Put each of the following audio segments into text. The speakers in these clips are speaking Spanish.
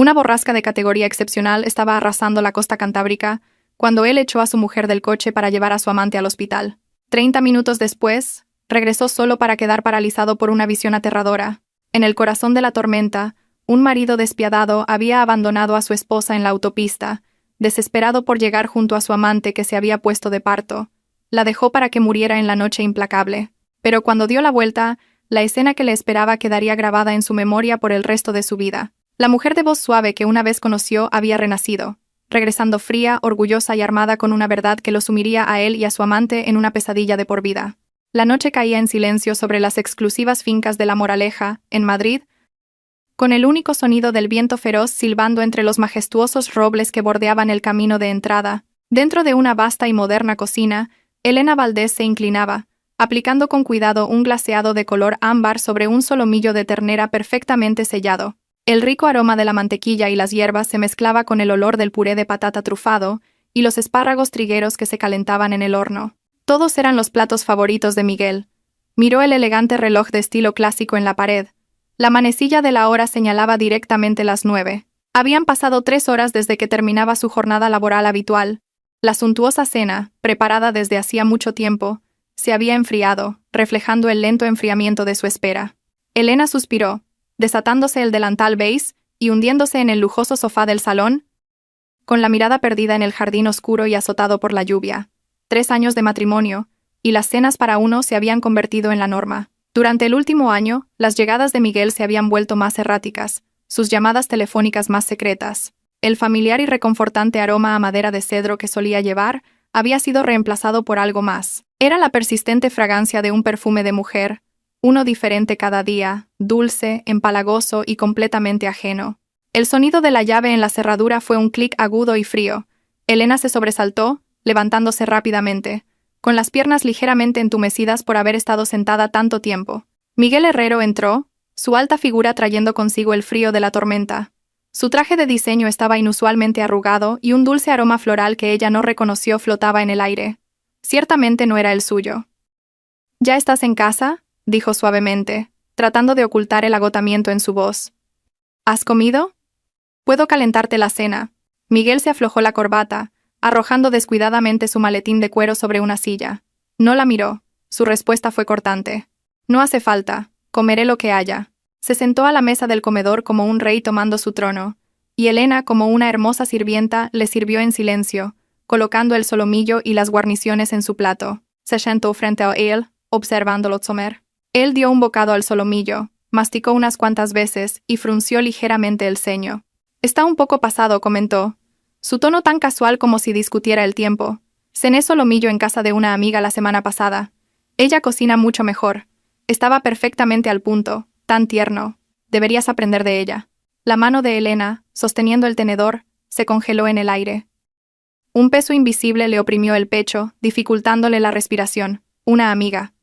Una borrasca de categoría excepcional estaba arrasando la costa cantábrica cuando él echó a su mujer del coche para llevar a su amante al hospital. 30 minutos después, regresó solo para quedar paralizado por una visión aterradora. En el corazón de la tormenta, un marido despiadado había abandonado a su esposa en la autopista, desesperado por llegar junto a su amante que se había puesto de parto. La dejó para que muriera en la noche implacable. Pero cuando dio la vuelta, la escena que le esperaba quedaría grabada en su memoria por el resto de su vida. La mujer de voz suave que una vez conoció había renacido, regresando fría, orgullosa y armada con una verdad que lo sumiría a él y a su amante en una pesadilla de por vida. La noche caía en silencio sobre las exclusivas fincas de La Moraleja, en Madrid, con el único sonido del viento feroz silbando entre los majestuosos robles que bordeaban el camino de entrada. Dentro de una vasta y moderna cocina, Elena Valdés se inclinaba, aplicando con cuidado un glaseado de color ámbar sobre un solomillo de ternera perfectamente sellado. El rico aroma de la mantequilla y las hierbas se mezclaba con el olor del puré de patata trufado y los espárragos trigueros que se calentaban en el horno. Todos eran los platos favoritos de Miguel. Miró el elegante reloj de estilo clásico en la pared. La manecilla de la hora señalaba directamente las 9. Habían pasado 3 horas desde que terminaba su jornada laboral habitual. La suntuosa cena, preparada desde hacía mucho tiempo, se había enfriado, reflejando el lento enfriamiento de su espera. Elena suspiró, desatándose el delantal beige y hundiéndose en el lujoso sofá del salón, con la mirada perdida en el jardín oscuro y azotado por la lluvia. 3 años de matrimonio, y las cenas para uno se habían convertido en la norma. Durante el último año, las llegadas de Miguel se habían vuelto más erráticas, sus llamadas telefónicas más secretas. El familiar y reconfortante aroma a madera de cedro que solía llevar había sido reemplazado por algo más. Era la persistente fragancia de un perfume de mujer, uno diferente cada día, dulce, empalagoso y completamente ajeno. El sonido de la llave en la cerradura fue un clic agudo y frío. Elena se sobresaltó, levantándose rápidamente, con las piernas ligeramente entumecidas por haber estado sentada tanto tiempo. Miguel Herrero entró, su alta figura trayendo consigo el frío de la tormenta. Su traje de diseño estaba inusualmente arrugado y un dulce aroma floral que ella no reconoció flotaba en el aire. Ciertamente no era el suyo. «¿Ya estás en casa?», dijo suavemente, tratando de ocultar el agotamiento en su voz. «¿Has comido? Puedo calentarte la cena». Miguel se aflojó la corbata, arrojando descuidadamente su maletín de cuero sobre una silla. No la miró. Su respuesta fue cortante. «No hace falta, comeré lo que haya». Se sentó a la mesa del comedor como un rey tomando su trono, y Elena, como una hermosa sirvienta, le sirvió en silencio, colocando el solomillo y las guarniciones en su plato. Se sentó frente a él, observándolo comer. Él dio un bocado al solomillo, masticó unas cuantas veces y frunció ligeramente el ceño. «Está un poco pasado», comentó. Su tono tan casual como si discutiera el tiempo. «Cené solomillo en casa de una amiga la semana pasada. Ella cocina mucho mejor. Estaba perfectamente al punto, tan tierno. Deberías aprender de ella». La mano de Elena, sosteniendo el tenedor, se congeló en el aire. Un peso invisible le oprimió el pecho, dificultándole la respiración. «Una amiga».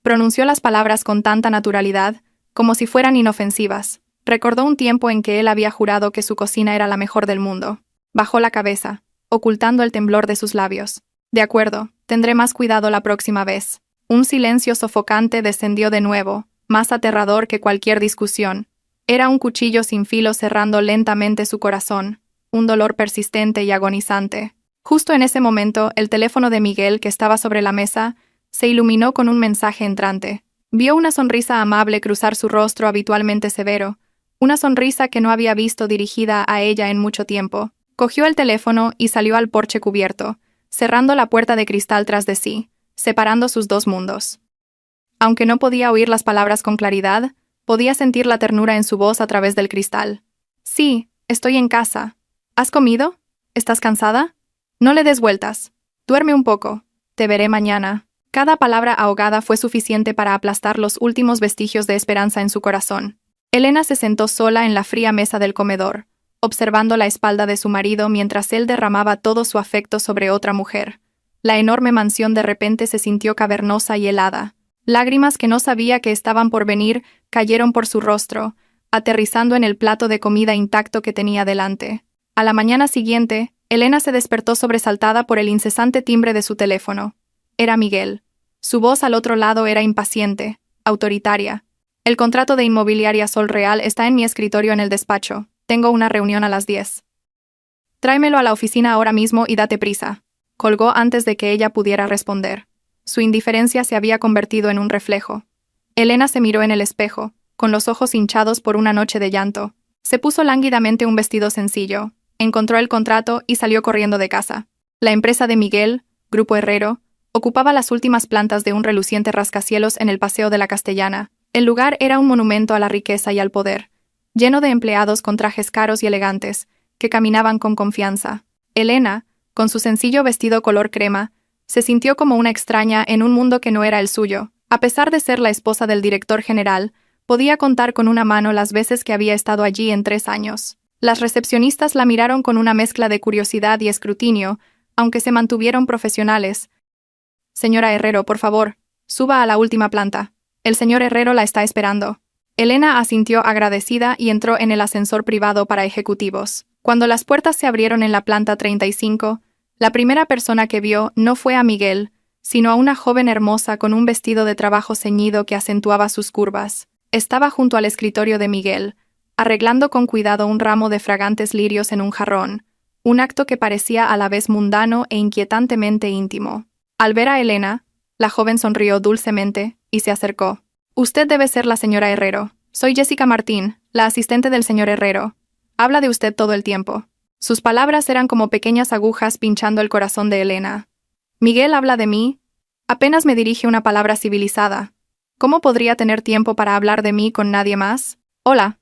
Pronunció las palabras con tanta naturalidad, como si fueran inofensivas. Recordó un tiempo en que él había jurado que su cocina era la mejor del mundo. Bajó la cabeza, ocultando el temblor de sus labios. «De acuerdo, tendré más cuidado la próxima vez». Un silencio sofocante descendió de nuevo, más aterrador que cualquier discusión. Era un cuchillo sin filo cerrando lentamente su corazón, un dolor persistente y agonizante. Justo en ese momento, el teléfono de Miguel, que estaba sobre la mesa, se iluminó con un mensaje entrante. Vio una sonrisa amable cruzar su rostro habitualmente severo, una sonrisa que no había visto dirigida a ella en mucho tiempo. Cogió el teléfono y salió al porche cubierto, cerrando la puerta de cristal tras de sí, separando sus dos mundos. Aunque no podía oír las palabras con claridad, podía sentir la ternura en su voz a través del cristal. «Sí, estoy en casa. ¿Has comido? ¿Estás cansada? No le des vueltas. Duerme un poco. Te veré mañana». Cada palabra ahogada fue suficiente para aplastar los últimos vestigios de esperanza en su corazón. Elena se sentó sola en la fría mesa del comedor, observando la espalda de su marido mientras él derramaba todo su afecto sobre otra mujer. La enorme mansión de repente se sintió cavernosa y helada. Lágrimas que no sabía que estaban por venir cayeron por su rostro, aterrizando en el plato de comida intacto que tenía delante. A la mañana siguiente, Elena se despertó sobresaltada por el incesante timbre de su teléfono. Era Miguel. Su voz al otro lado era impaciente, autoritaria. «El contrato de Inmobiliaria Sol Real está en mi escritorio en el despacho. Tengo una reunión a las 10. Tráemelo a la oficina ahora mismo y date prisa. Colgó antes de que ella pudiera responder. Su indiferencia se había convertido en un reflejo. Elena se miró en el espejo, con los ojos hinchados por una noche de llanto. Se puso lánguidamente un vestido sencillo, encontró el contrato y salió corriendo de casa. La empresa de Miguel, Grupo Herrero, ocupaba las últimas plantas de un reluciente rascacielos en el Paseo de la Castellana. El lugar era un monumento a la riqueza y al poder, lleno de empleados con trajes caros y elegantes, que caminaban con confianza. Elena, con su sencillo vestido color crema, se sintió como una extraña en un mundo que no era el suyo. A pesar de ser la esposa del director general, podía contar con una mano las veces que había estado allí en 3 años. Las recepcionistas la miraron con una mezcla de curiosidad y escrutinio, aunque se mantuvieron profesionales. Señora Herrero, por favor, suba a la última planta. El señor Herrero la está esperando. Elena asintió agradecida y entró en el ascensor privado para ejecutivos. Cuando las puertas se abrieron en la planta 35, la primera persona que vio no fue a Miguel, sino a una joven hermosa con un vestido de trabajo ceñido que acentuaba sus curvas. Estaba junto al escritorio de Miguel, arreglando con cuidado un ramo de fragantes lirios en un jarrón, un acto que parecía a la vez mundano e inquietantemente íntimo. Al ver a Elena, la joven sonrió dulcemente y se acercó. Usted debe ser la señora Herrero. Soy Jessica Martín, la asistente del señor Herrero. Habla de usted todo el tiempo. Sus palabras eran como pequeñas agujas pinchando el corazón de Elena. Miguel habla de mí. Apenas me dirige una palabra civilizada. ¿Cómo podría tener tiempo para hablar de mí con nadie más? Hola.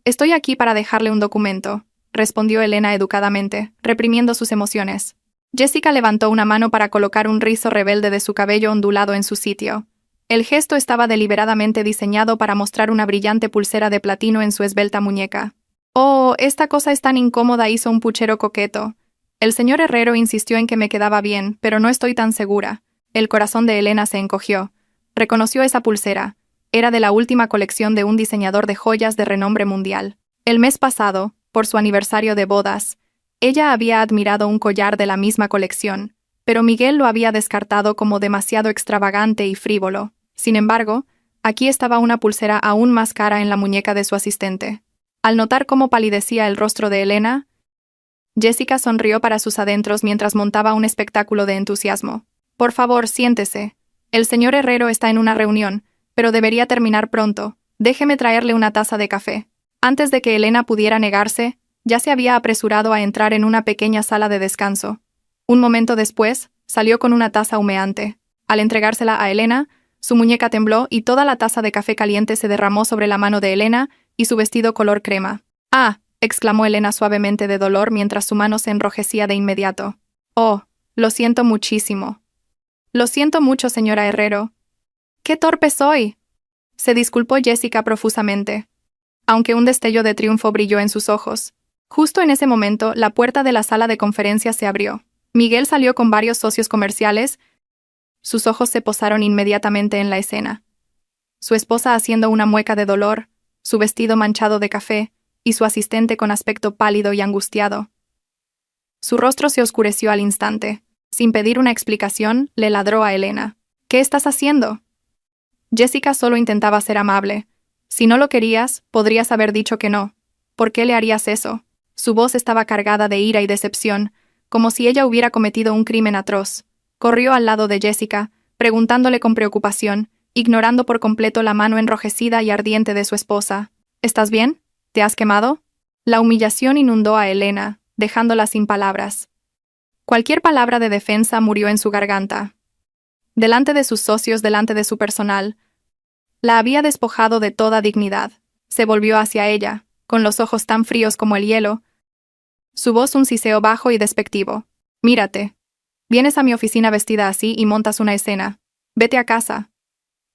Estoy aquí para dejarle un documento, respondió Elena educadamente, reprimiendo sus emociones. Jessica levantó una mano para colocar un rizo rebelde de su cabello ondulado en su sitio. El gesto estaba deliberadamente diseñado para mostrar una brillante pulsera de platino en su esbelta muñeca. «Oh, esta cosa es tan incómoda», hizo un puchero coqueto. El señor Herrero insistió en que me quedaba bien, pero no estoy tan segura. El corazón de Elena se encogió. Reconoció esa pulsera. Era de la última colección de un diseñador de joyas de renombre mundial. El mes pasado, por su aniversario de bodas, ella había admirado un collar de la misma colección, pero Miguel lo había descartado como demasiado extravagante y frívolo. Sin embargo, aquí estaba una pulsera aún más cara en la muñeca de su asistente. Al notar cómo palidecía el rostro de Elena, Jessica sonrió para sus adentros mientras montaba un espectáculo de entusiasmo. «Por favor, siéntese. El señor Herrero está en una reunión, pero debería terminar pronto. Déjeme traerle una taza de café». Antes de que Elena pudiera negarse, ya se había apresurado a entrar en una pequeña sala de descanso. Un momento después, salió con una taza humeante. Al entregársela a Elena, su muñeca tembló y toda la taza de café caliente se derramó sobre la mano de Elena y su vestido color crema. «Ah», exclamó Elena suavemente de dolor mientras su mano se enrojecía de inmediato. «Oh, lo siento muchísimo». «Lo siento mucho, señora Herrero». «¡Qué torpe soy!», se disculpó Jessica profusamente, aunque un destello de triunfo brilló en sus ojos. Justo en ese momento, la puerta de la sala de conferencias se abrió. Miguel salió con varios socios comerciales. Sus ojos se posaron inmediatamente en la escena. Su esposa haciendo una mueca de dolor, su vestido manchado de café, y su asistente con aspecto pálido y angustiado. Su rostro se oscureció al instante. Sin pedir una explicación, le ladró a Elena. «¿Qué estás haciendo?» Jessica solo intentaba ser amable. «Si no lo querías, podrías haber dicho que no. ¿Por qué le harías eso?» Su voz estaba cargada de ira y decepción, como si ella hubiera cometido un crimen atroz. Corrió al lado de Jessica, preguntándole con preocupación, ignorando por completo la mano enrojecida y ardiente de su esposa. «¿Estás bien? ¿Te has quemado?» La humillación inundó a Elena, dejándola sin palabras. Cualquier palabra de defensa murió en su garganta. Delante de sus socios, delante de su personal, la había despojado de toda dignidad. Se volvió hacia ella, con los ojos tan fríos como el hielo, su voz un siseo bajo y despectivo. «Mírate. Vienes a mi oficina vestida así y montas una escena. Vete a casa.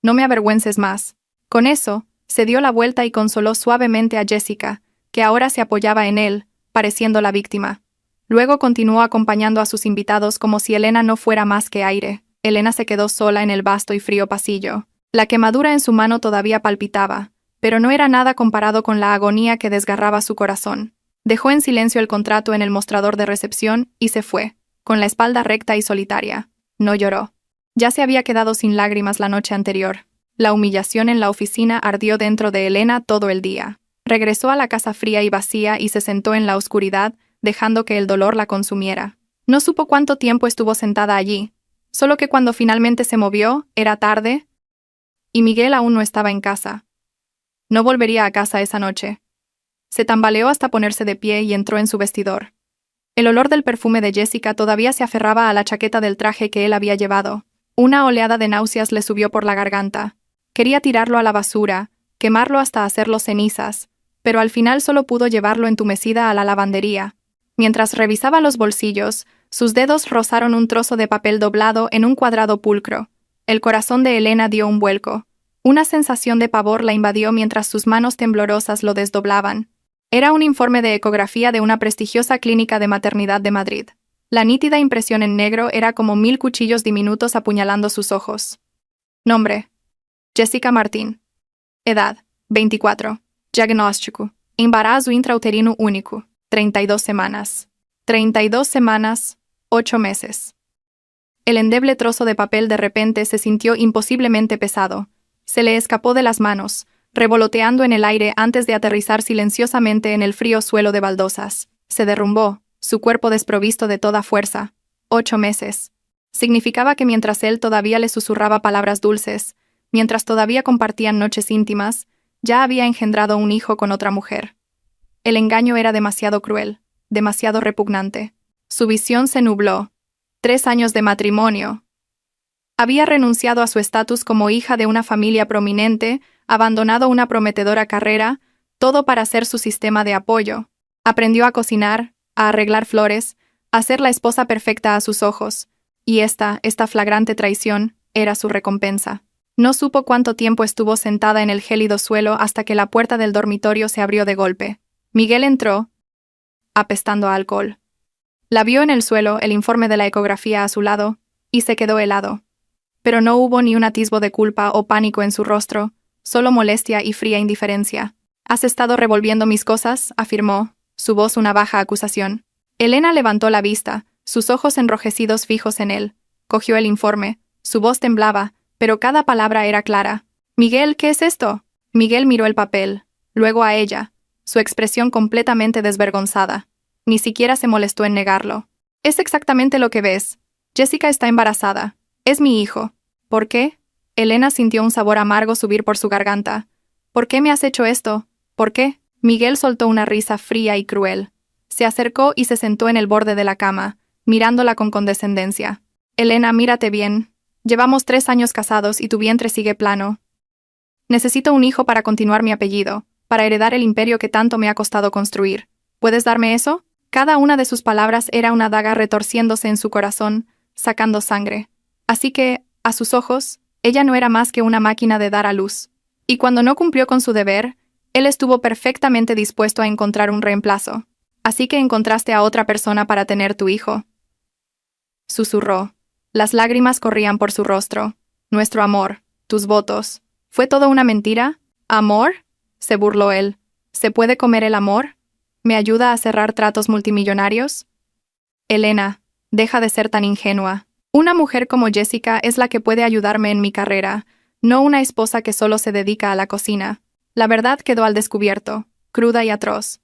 No me avergüences más». Con eso, se dio la vuelta y consoló suavemente a Jessica, que ahora se apoyaba en él, pareciendo la víctima. Luego continuó acompañando a sus invitados como si Elena no fuera más que aire. Elena se quedó sola en el vasto y frío pasillo. La quemadura en su mano todavía palpitaba, pero no era nada comparado con la agonía que desgarraba su corazón. Dejó en silencio el contrato en el mostrador de recepción y se fue, con la espalda recta y solitaria. No lloró. Ya se había quedado sin lágrimas la noche anterior. La humillación en la oficina ardió dentro de Elena todo el día. Regresó a la casa fría y vacía y se sentó en la oscuridad, dejando que el dolor la consumiera. No supo cuánto tiempo estuvo sentada allí, solo que cuando finalmente se movió, era tarde, y Miguel aún no estaba en casa. No volvería a casa esa noche. Se tambaleó hasta ponerse de pie y entró en su vestidor. El olor del perfume de Jessica todavía se aferraba a la chaqueta del traje que él había llevado. Una oleada de náuseas le subió por la garganta. Quería tirarlo a la basura, quemarlo hasta hacerlo cenizas, pero al final solo pudo llevarlo entumecida a la lavandería. Mientras revisaba los bolsillos, sus dedos rozaron un trozo de papel doblado en un cuadrado pulcro. El corazón de Elena dio un vuelco. Una sensación de pavor la invadió mientras sus manos temblorosas lo desdoblaban. Era un informe de ecografía de una prestigiosa clínica de maternidad de Madrid. La nítida impresión en negro era como 1000 cuchillos diminutos apuñalando sus ojos. Nombre: Jessica Martín. Edad: 24. Diagnóstico: embarazo intrauterino único. 32 semanas. 32 semanas, 8 meses. El endeble trozo de papel de repente se sintió imposiblemente pesado. Se le escapó de las manos, revoloteando en el aire antes de aterrizar silenciosamente en el frío suelo de baldosas. Se derrumbó, su cuerpo desprovisto de toda fuerza. 8 meses. Significaba que mientras él todavía le susurraba palabras dulces, mientras todavía compartían noches íntimas, ya había engendrado un hijo con otra mujer. El engaño era demasiado cruel, demasiado repugnante. Su visión se nubló. 3 años de matrimonio. Había renunciado a su estatus como hija de una familia prominente, abandonado una prometedora carrera, todo para ser su sistema de apoyo. Aprendió a cocinar, a arreglar flores, a ser la esposa perfecta a sus ojos, y esta flagrante traición, era su recompensa. No supo cuánto tiempo estuvo sentada en el gélido suelo hasta que la puerta del dormitorio se abrió de golpe. Miguel entró, apestando a alcohol. La vio en el suelo, el informe de la ecografía a su lado, y se quedó helado. Pero no hubo ni un atisbo de culpa o pánico en su rostro, solo molestia y fría indiferencia. «Has estado revolviendo mis cosas», afirmó, su voz una baja acusación. Elena levantó la vista, sus ojos enrojecidos fijos en él. Cogió el informe, su voz temblaba, pero cada palabra era clara. «Miguel, ¿qué es esto?» Miguel miró el papel, luego a ella, su expresión completamente desvergonzada. Ni siquiera se molestó en negarlo. «Es exactamente lo que ves. Jessica está embarazada. Es mi hijo». «¿Por qué?» Elena sintió un sabor amargo subir por su garganta. «¿Por qué me has hecho esto? ¿Por qué?» Miguel soltó una risa fría y cruel. Se acercó y se sentó en el borde de la cama, mirándola con condescendencia. «Elena, mírate bien. Llevamos 3 años casados y tu vientre sigue plano. Necesito un hijo para continuar mi apellido, para heredar el imperio que tanto me ha costado construir. ¿Puedes darme eso?» Cada una de sus palabras era una daga retorciéndose en su corazón, sacando sangre. Así que, a sus ojos, ella no era más que una máquina de dar a luz. Y cuando no cumplió con su deber, él estuvo perfectamente dispuesto a encontrar un reemplazo. «Así que encontraste a otra persona para tener tu hijo», susurró. Las lágrimas corrían por su rostro. «Nuestro amor, tus votos. ¿Fue todo una mentira? ¿Amor?», se burló él. «¿Se puede comer el amor? ¿Me ayuda a cerrar tratos multimillonarios?» «Elena, deja de ser tan ingenua. Una mujer como Jessica es la que puede ayudarme en mi carrera, no una esposa que solo se dedica a la cocina». La verdad quedó al descubierto, cruda y atroz.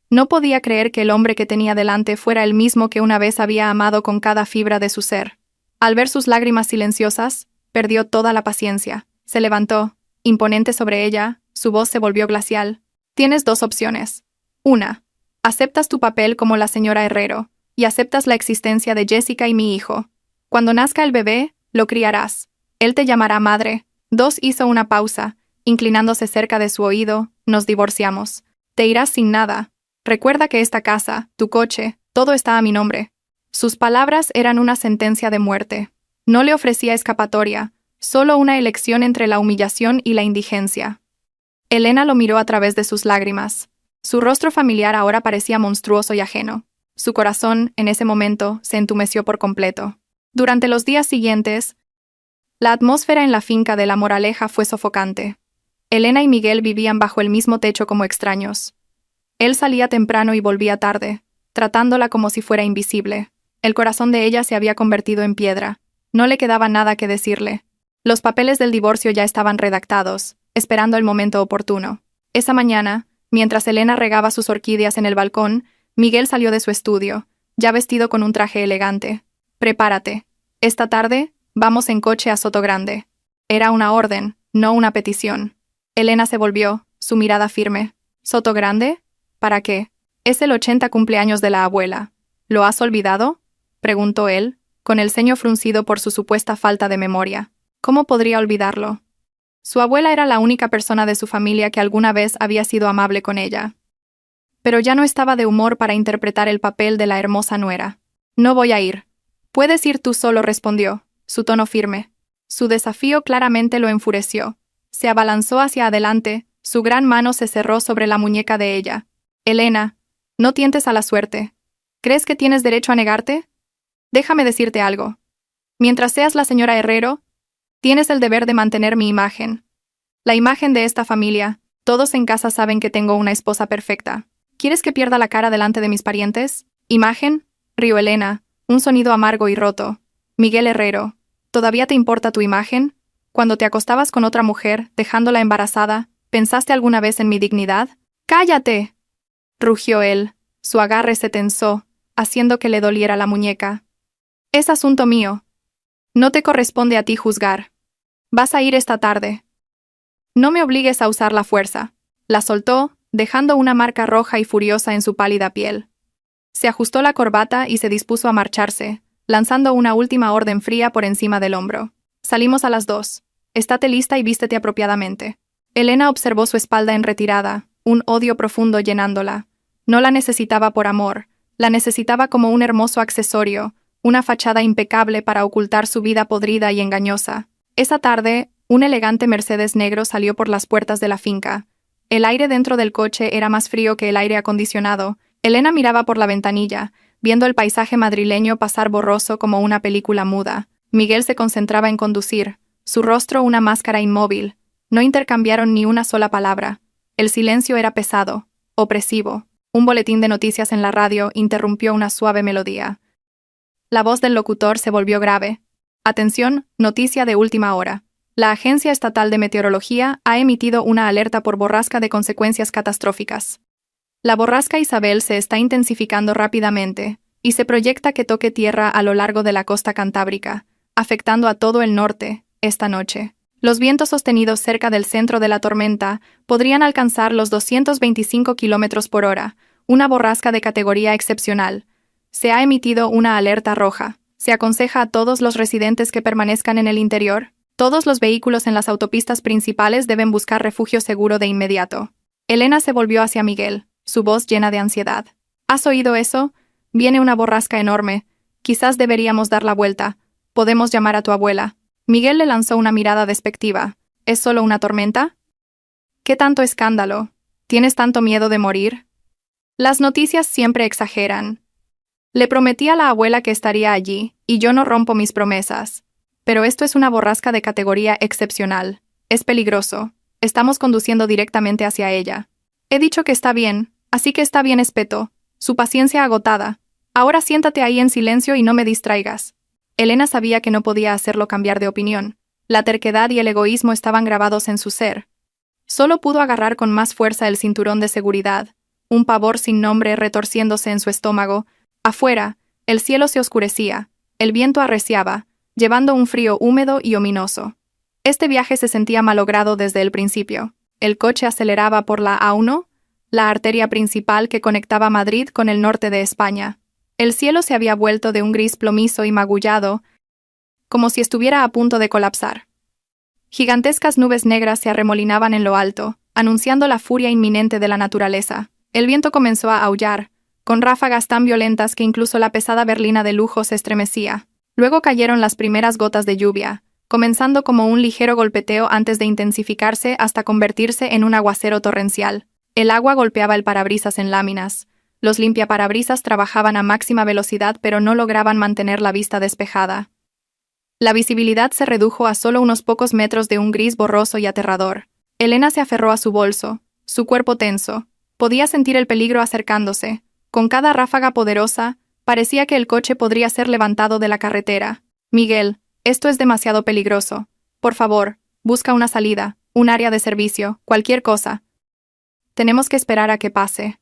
No podía creer que el hombre que tenía delante fuera el mismo que una vez había amado con cada fibra de su ser. Al ver sus lágrimas silenciosas, perdió toda la paciencia. Se levantó, imponente sobre ella, su voz se volvió glacial. «Tienes 2 opciones. 1. Aceptas tu papel como la señora Herrero, y aceptas la existencia de Jessica y mi hijo. Cuando nazca el bebé, lo criarás. Él te llamará madre». 2. Hizo una pausa, inclinándose cerca de su oído. «Nos divorciamos. Te irás sin nada. Recuerda que esta casa, tu coche, todo está a mi nombre». Sus palabras eran una sentencia de muerte. No le ofrecía escapatoria, solo una elección entre la humillación y la indigencia. Elena lo miró a través de sus lágrimas. Su rostro familiar ahora parecía monstruoso y ajeno. Su corazón, en ese momento, se entumeció por completo. Durante los días siguientes, la atmósfera en la finca de La Moraleja fue sofocante. Elena y Miguel vivían bajo el mismo techo como extraños. Él salía temprano y volvía tarde, tratándola como si fuera invisible. El corazón de ella se había convertido en piedra. No le quedaba nada que decirle. Los papeles del divorcio ya estaban redactados, esperando el momento oportuno. Esa mañana, Mientras Elena regaba sus orquídeas en el balcón, Miguel salió de su estudio, ya vestido con un traje elegante. Prepárate. Esta tarde, vamos en coche a Sotogrande. Era una orden, no una petición. Elena se volvió, su mirada firme. ¿Sotogrande? ¿Para qué? Es el 80 cumpleaños de la abuela. ¿Lo has olvidado?, preguntó él, con el ceño fruncido por su supuesta falta de memoria. ¿Cómo podría olvidarlo? Su abuela era la única persona de su familia que alguna vez había sido amable con ella. Pero ya no estaba de humor para interpretar el papel de la hermosa nuera. No voy a ir. Puedes ir tú solo, respondió, su tono firme. Su desafío claramente lo enfureció. Se abalanzó hacia adelante, su gran mano se cerró sobre la muñeca de ella. Elena, no tientes a la suerte. ¿Crees que tienes derecho a negarte? Déjame decirte algo. Mientras seas la señora Herrero, tienes el deber de mantener mi imagen. La imagen de esta familia. Todos en casa saben que tengo una esposa perfecta. ¿Quieres que pierda la cara delante de mis parientes? ¿Imagen? Rió Elena, un sonido amargo y roto. Miguel Herrero, ¿todavía te importa tu imagen? Cuando te acostabas con otra mujer, dejándola embarazada, ¿pensaste alguna vez en mi dignidad? ¡Cállate!, rugió él. Su agarre se tensó, haciendo que le doliera la muñeca. Es asunto mío. No te corresponde a ti juzgar. Vas a ir esta tarde. No me obligues a usar la fuerza. La soltó, dejando una marca roja y furiosa en su pálida piel. Se ajustó la corbata y se dispuso a marcharse, lanzando una última orden fría por encima del hombro. Salimos a las 2. Estate lista y vístete apropiadamente. Elena observó su espalda en retirada, un odio profundo llenándola. No la necesitaba por amor, la necesitaba como un hermoso accesorio, una fachada impecable para ocultar su vida podrida y engañosa. Esa tarde, un elegante Mercedes negro salió por las puertas de la finca. El aire dentro del coche era más frío que el aire acondicionado. Elena miraba por la ventanilla, viendo el paisaje madrileño pasar borroso como una película muda. Miguel se concentraba en conducir, su rostro una máscara inmóvil. No intercambiaron ni una sola palabra. El silencio era pesado, opresivo. Un boletín de noticias en la radio interrumpió una suave melodía. La voz del locutor se volvió grave. Atención, noticia de última hora. La Agencia Estatal de Meteorología ha emitido una alerta por borrasca de consecuencias catastróficas. La borrasca Isabel se está intensificando rápidamente, y se proyecta que toque tierra a lo largo de la costa cantábrica, afectando a todo el norte, esta noche. Los vientos sostenidos cerca del centro de la tormenta podrían alcanzar los 225 km por hora, una borrasca de categoría excepcional. Se ha emitido una alerta roja. Se aconseja a todos los residentes que permanezcan en el interior. Todos los vehículos en las autopistas principales deben buscar refugio seguro de inmediato. Elena se volvió hacia Miguel, su voz llena de ansiedad. ¿Has oído eso? Viene una borrasca enorme. Quizás deberíamos dar la vuelta. Podemos llamar a tu abuela. Miguel le lanzó una mirada despectiva. ¿Es solo una tormenta? ¿Qué tanto escándalo? ¿Tienes tanto miedo de morir? Las noticias siempre exageran. Le prometí a la abuela que estaría allí, y yo no rompo mis promesas. Pero esto es una borrasca de categoría excepcional. Es peligroso. Estamos conduciendo directamente hacia ella. He dicho que está bien, así que está bien, espetó. Su paciencia agotada. Ahora siéntate ahí en silencio y no me distraigas. Elena sabía que no podía hacerlo cambiar de opinión. La terquedad y el egoísmo estaban grabados en su ser. Solo pudo agarrar con más fuerza el cinturón de seguridad, un pavor sin nombre retorciéndose en su estómago. Afuera, el cielo se oscurecía, el viento arreciaba, llevando un frío húmedo y ominoso. Este viaje se sentía malogrado desde el principio. El coche aceleraba por la A1, la arteria principal que conectaba Madrid con el norte de España. El cielo se había vuelto de un gris plomizo y magullado, como si estuviera a punto de colapsar. Gigantescas nubes negras se arremolinaban en lo alto, anunciando la furia inminente de la naturaleza. El viento comenzó a aullar, con ráfagas tan violentas que incluso la pesada berlina de lujo se estremecía. Luego cayeron las primeras gotas de lluvia, comenzando como un ligero golpeteo antes de intensificarse hasta convertirse en un aguacero torrencial. El agua golpeaba el parabrisas en láminas. Los limpiaparabrisas trabajaban a máxima velocidad pero no lograban mantener la vista despejada. La visibilidad se redujo a solo unos pocos metros de un gris borroso y aterrador. Elena se aferró a su bolso, su cuerpo tenso. Podía sentir el peligro acercándose. Con cada ráfaga poderosa, parecía que el coche podría ser levantado de la carretera. Miguel, esto es demasiado peligroso. Por favor, busca una salida, un área de servicio, cualquier cosa. Tenemos que esperar a que pase.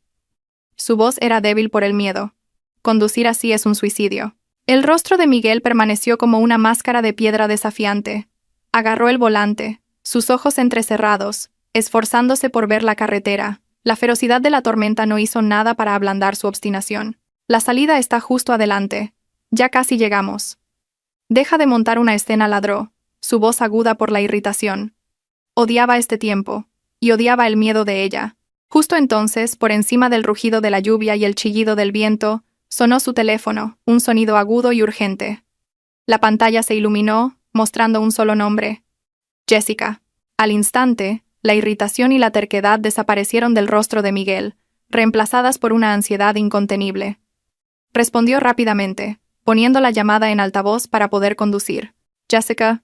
Su voz era débil por el miedo. Conducir así es un suicidio. El rostro de Miguel permaneció como una máscara de piedra desafiante. Agarró el volante, sus ojos entrecerrados, esforzándose por ver la carretera. La ferocidad de la tormenta no hizo nada para ablandar su obstinación. La salida está justo adelante. Ya casi llegamos. Deja de montar una escena, ladró, su voz aguda por la irritación. Odiaba este tiempo, y odiaba el miedo de ella. Justo entonces, por encima del rugido de la lluvia y el chillido del viento, sonó su teléfono, un sonido agudo y urgente. La pantalla se iluminó, mostrando un solo nombre. Jessica. Al instante, la irritación y la terquedad desaparecieron del rostro de Miguel, reemplazadas por una ansiedad incontenible. Respondió rápidamente, poniendo la llamada en altavoz para poder conducir. Jessica.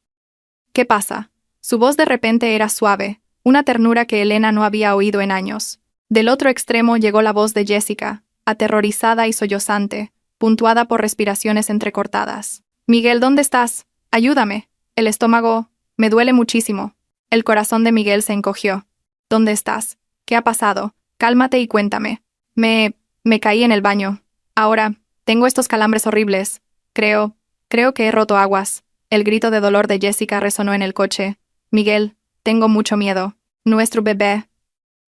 ¿Qué pasa? Su voz de repente era suave, una ternura que Elena no había oído en años. Del otro extremo llegó la voz de Jessica, aterrorizada y sollozante, puntuada por respiraciones entrecortadas. Miguel, ¿dónde estás? Ayúdame. El estómago, me duele muchísimo. El corazón de Miguel se encogió. ¿Dónde estás? ¿Qué ha pasado? Cálmate y cuéntame. Me caí en el baño. Ahora, tengo estos calambres horribles. Creo que he roto aguas. El grito de dolor de Jessica resonó en el coche. Miguel, tengo mucho miedo. ¿Nuestro bebé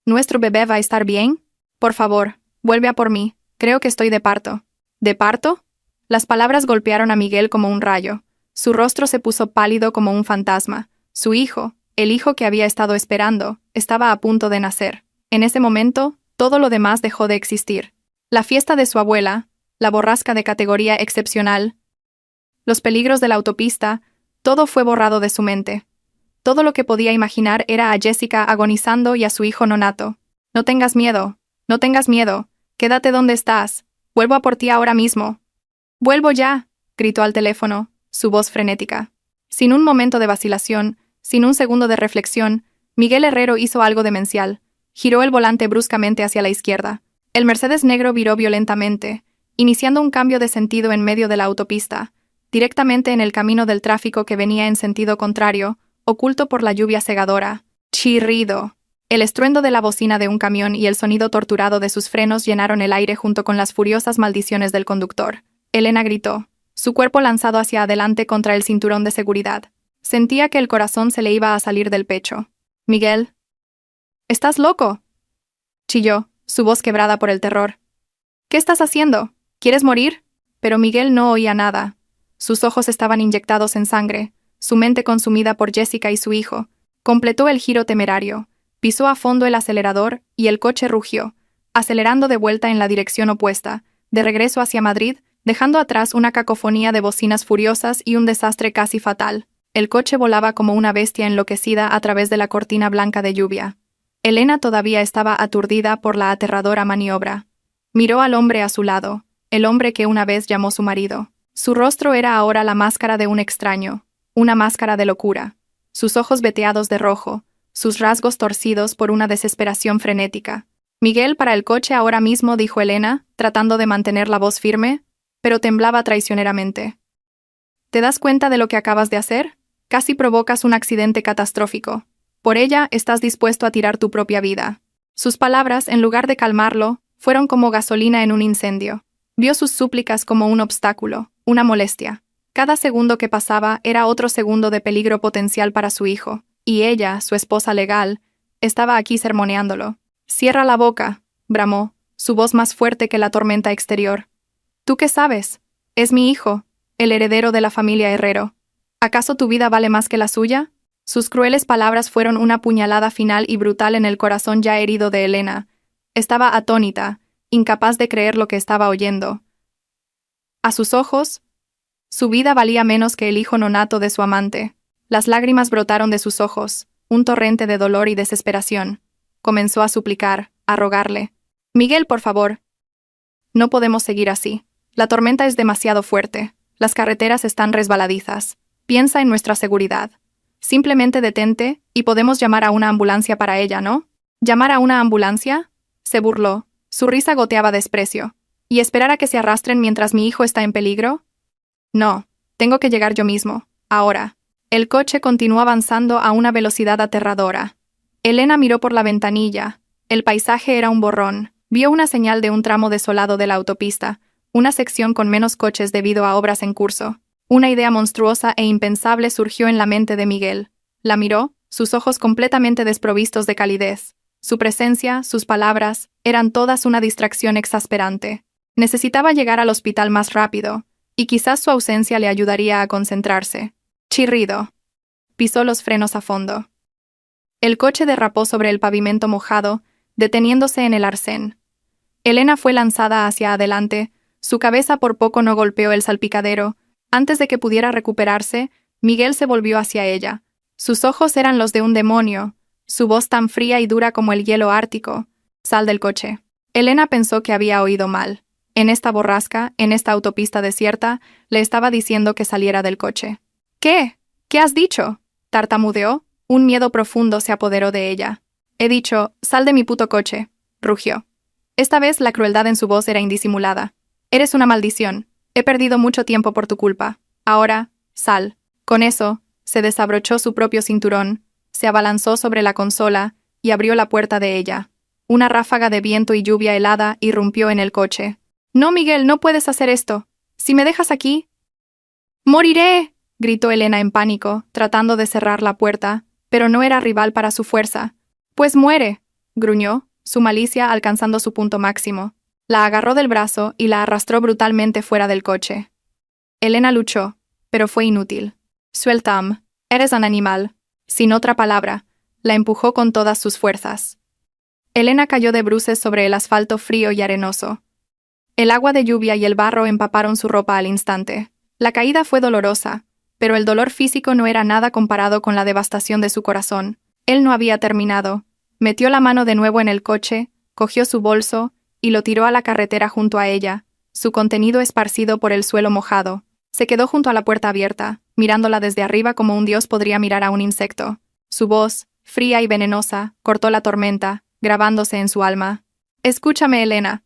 va a estar bien? Por favor, vuelve a por mí. Creo que estoy de parto. ¿De parto? Las palabras golpearon a Miguel como un rayo. Su rostro se puso pálido como un fantasma. Su hijo, el hijo que había estado esperando, estaba a punto de nacer. En ese momento, todo lo demás dejó de existir. La fiesta de su abuela, la borrasca de categoría excepcional, los peligros de la autopista, todo fue borrado de su mente. Todo lo que podía imaginar era a Jessica agonizando y a su hijo nonato. No tengas miedo, quédate donde estás, vuelvo a por ti ahora mismo. ¡Vuelvo ya!, gritó al teléfono, su voz frenética. Sin un momento de vacilación, sin un segundo de reflexión, Miguel Herrero hizo algo demencial. Giró el volante bruscamente hacia la izquierda. El Mercedes negro viró violentamente, iniciando un cambio de sentido en medio de la autopista, directamente en el camino del tráfico que venía en sentido contrario, oculto por la lluvia cegadora. Chirrido. El estruendo de la bocina de un camión y el sonido torturado de sus frenos llenaron el aire junto con las furiosas maldiciones del conductor. Elena gritó, su cuerpo lanzado hacia adelante contra el cinturón de seguridad. Sentía que el corazón se le iba a salir del pecho. Miguel. ¿Estás loco?, chilló, su voz quebrada por el terror. ¿Qué estás haciendo? ¿Quieres morir? Pero Miguel no oía nada. Sus ojos estaban inyectados en sangre, su mente consumida por Jessica y su hijo. Completó el giro temerario, pisó a fondo el acelerador y el coche rugió, acelerando de vuelta en la dirección opuesta, de regreso hacia Madrid, dejando atrás una cacofonía de bocinas furiosas y un desastre casi fatal. El coche volaba como una bestia enloquecida a través de la cortina blanca de lluvia. Elena todavía estaba aturdida por la aterradora maniobra. Miró al hombre a su lado, el hombre que una vez llamó su marido. Su rostro era ahora la máscara de un extraño, una máscara de locura. Sus ojos veteados de rojo, sus rasgos torcidos por una desesperación frenética. Miguel, para el coche ahora mismo, dijo Elena, tratando de mantener la voz firme, pero temblaba traicioneramente. ¿Te das cuenta de lo que acabas de hacer? Casi provocas un accidente catastrófico. Por ella estás dispuesto a tirar tu propia vida. Sus palabras, en lugar de calmarlo, fueron como gasolina en un incendio. Vio sus súplicas como un obstáculo, una molestia. Cada segundo que pasaba era otro segundo de peligro potencial para su hijo, y ella, su esposa legal, estaba aquí sermoneándolo. «Cierra la boca», bramó, su voz más fuerte que la tormenta exterior. «¿Tú qué sabes? Es mi hijo, el heredero de la familia Herrero. ¿Acaso tu vida vale más que la suya?» Sus crueles palabras fueron una puñalada final y brutal en el corazón ya herido de Elena. Estaba atónita, incapaz de creer lo que estaba oyendo. A sus ojos, su vida valía menos que el hijo nonato de su amante. Las lágrimas brotaron de sus ojos, un torrente de dolor y desesperación. Comenzó a suplicar, a rogarle. «Miguel, por favor. No podemos seguir así. La tormenta es demasiado fuerte. Las carreteras están resbaladizas. Piensa en nuestra seguridad. Simplemente detente y podemos llamar a una ambulancia para ella, ¿no?» «¿Llamar a una ambulancia?», se burló. Su risa goteaba desprecio. «¿Y esperar a que se arrastren mientras mi hijo está en peligro?» «No, tengo que llegar yo mismo, ahora». El coche continuó avanzando a una velocidad aterradora. Elena miró por la ventanilla, El paisaje era un borrón. Vio una señal de un tramo desolado de la autopista, una sección con menos coches debido a obras en curso. Una idea monstruosa e impensable surgió en la mente de Miguel. La miró, sus ojos completamente desprovistos de calidez. Su presencia, sus palabras, eran todas una distracción exasperante. Necesitaba llegar al hospital más rápido, y quizás su ausencia le ayudaría a concentrarse. Chirrido. Pisó los frenos a fondo. El coche derrapó sobre el pavimento mojado, deteniéndose en el arcén. Elena fue lanzada hacia adelante, su cabeza por poco no golpeó el salpicadero. Antes de que pudiera recuperarse, Miguel se volvió hacia ella. Sus ojos eran los de un demonio, su voz tan fría y dura como el hielo ártico. «Sal del coche». Elena pensó que había oído mal. En esta borrasca, en esta autopista desierta, le estaba diciendo que saliera del coche. «¿Qué? ¿Qué has dicho?», tartamudeó. Un miedo profundo se apoderó de ella. «He dicho, sal de mi puto coche», rugió. Esta vez la crueldad en su voz era indisimulada. «Eres una maldición. He perdido mucho tiempo por tu culpa. Ahora, sal». Con eso, se desabrochó su propio cinturón, se abalanzó sobre la consola y abrió la puerta de ella. Una ráfaga de viento y lluvia helada irrumpió en el coche. «No, Miguel, no puedes hacer esto. Si me dejas aquí...». «¡Moriré!», gritó Elena en pánico, tratando de cerrar la puerta, pero no era rival para su fuerza. «Pues muere», gruñó, su malicia alcanzando su punto máximo. La agarró del brazo y la arrastró brutalmente fuera del coche. Elena luchó, pero fue inútil. «Suéltame, eres un animal». Sin otra palabra, la empujó con todas sus fuerzas. Elena cayó de bruces sobre el asfalto frío y arenoso. El agua de lluvia y el barro empaparon su ropa al instante. La caída fue dolorosa, pero el dolor físico no era nada comparado con la devastación de su corazón. Él no había terminado. Metió la mano de nuevo en el coche, cogió su bolso y lo tiró a la carretera junto a ella, su contenido esparcido por el suelo mojado. Se quedó junto a la puerta abierta, mirándola desde arriba como un dios podría mirar a un insecto. Su voz, fría y venenosa, cortó la tormenta, grabándose en su alma. «Escúchame, Elena.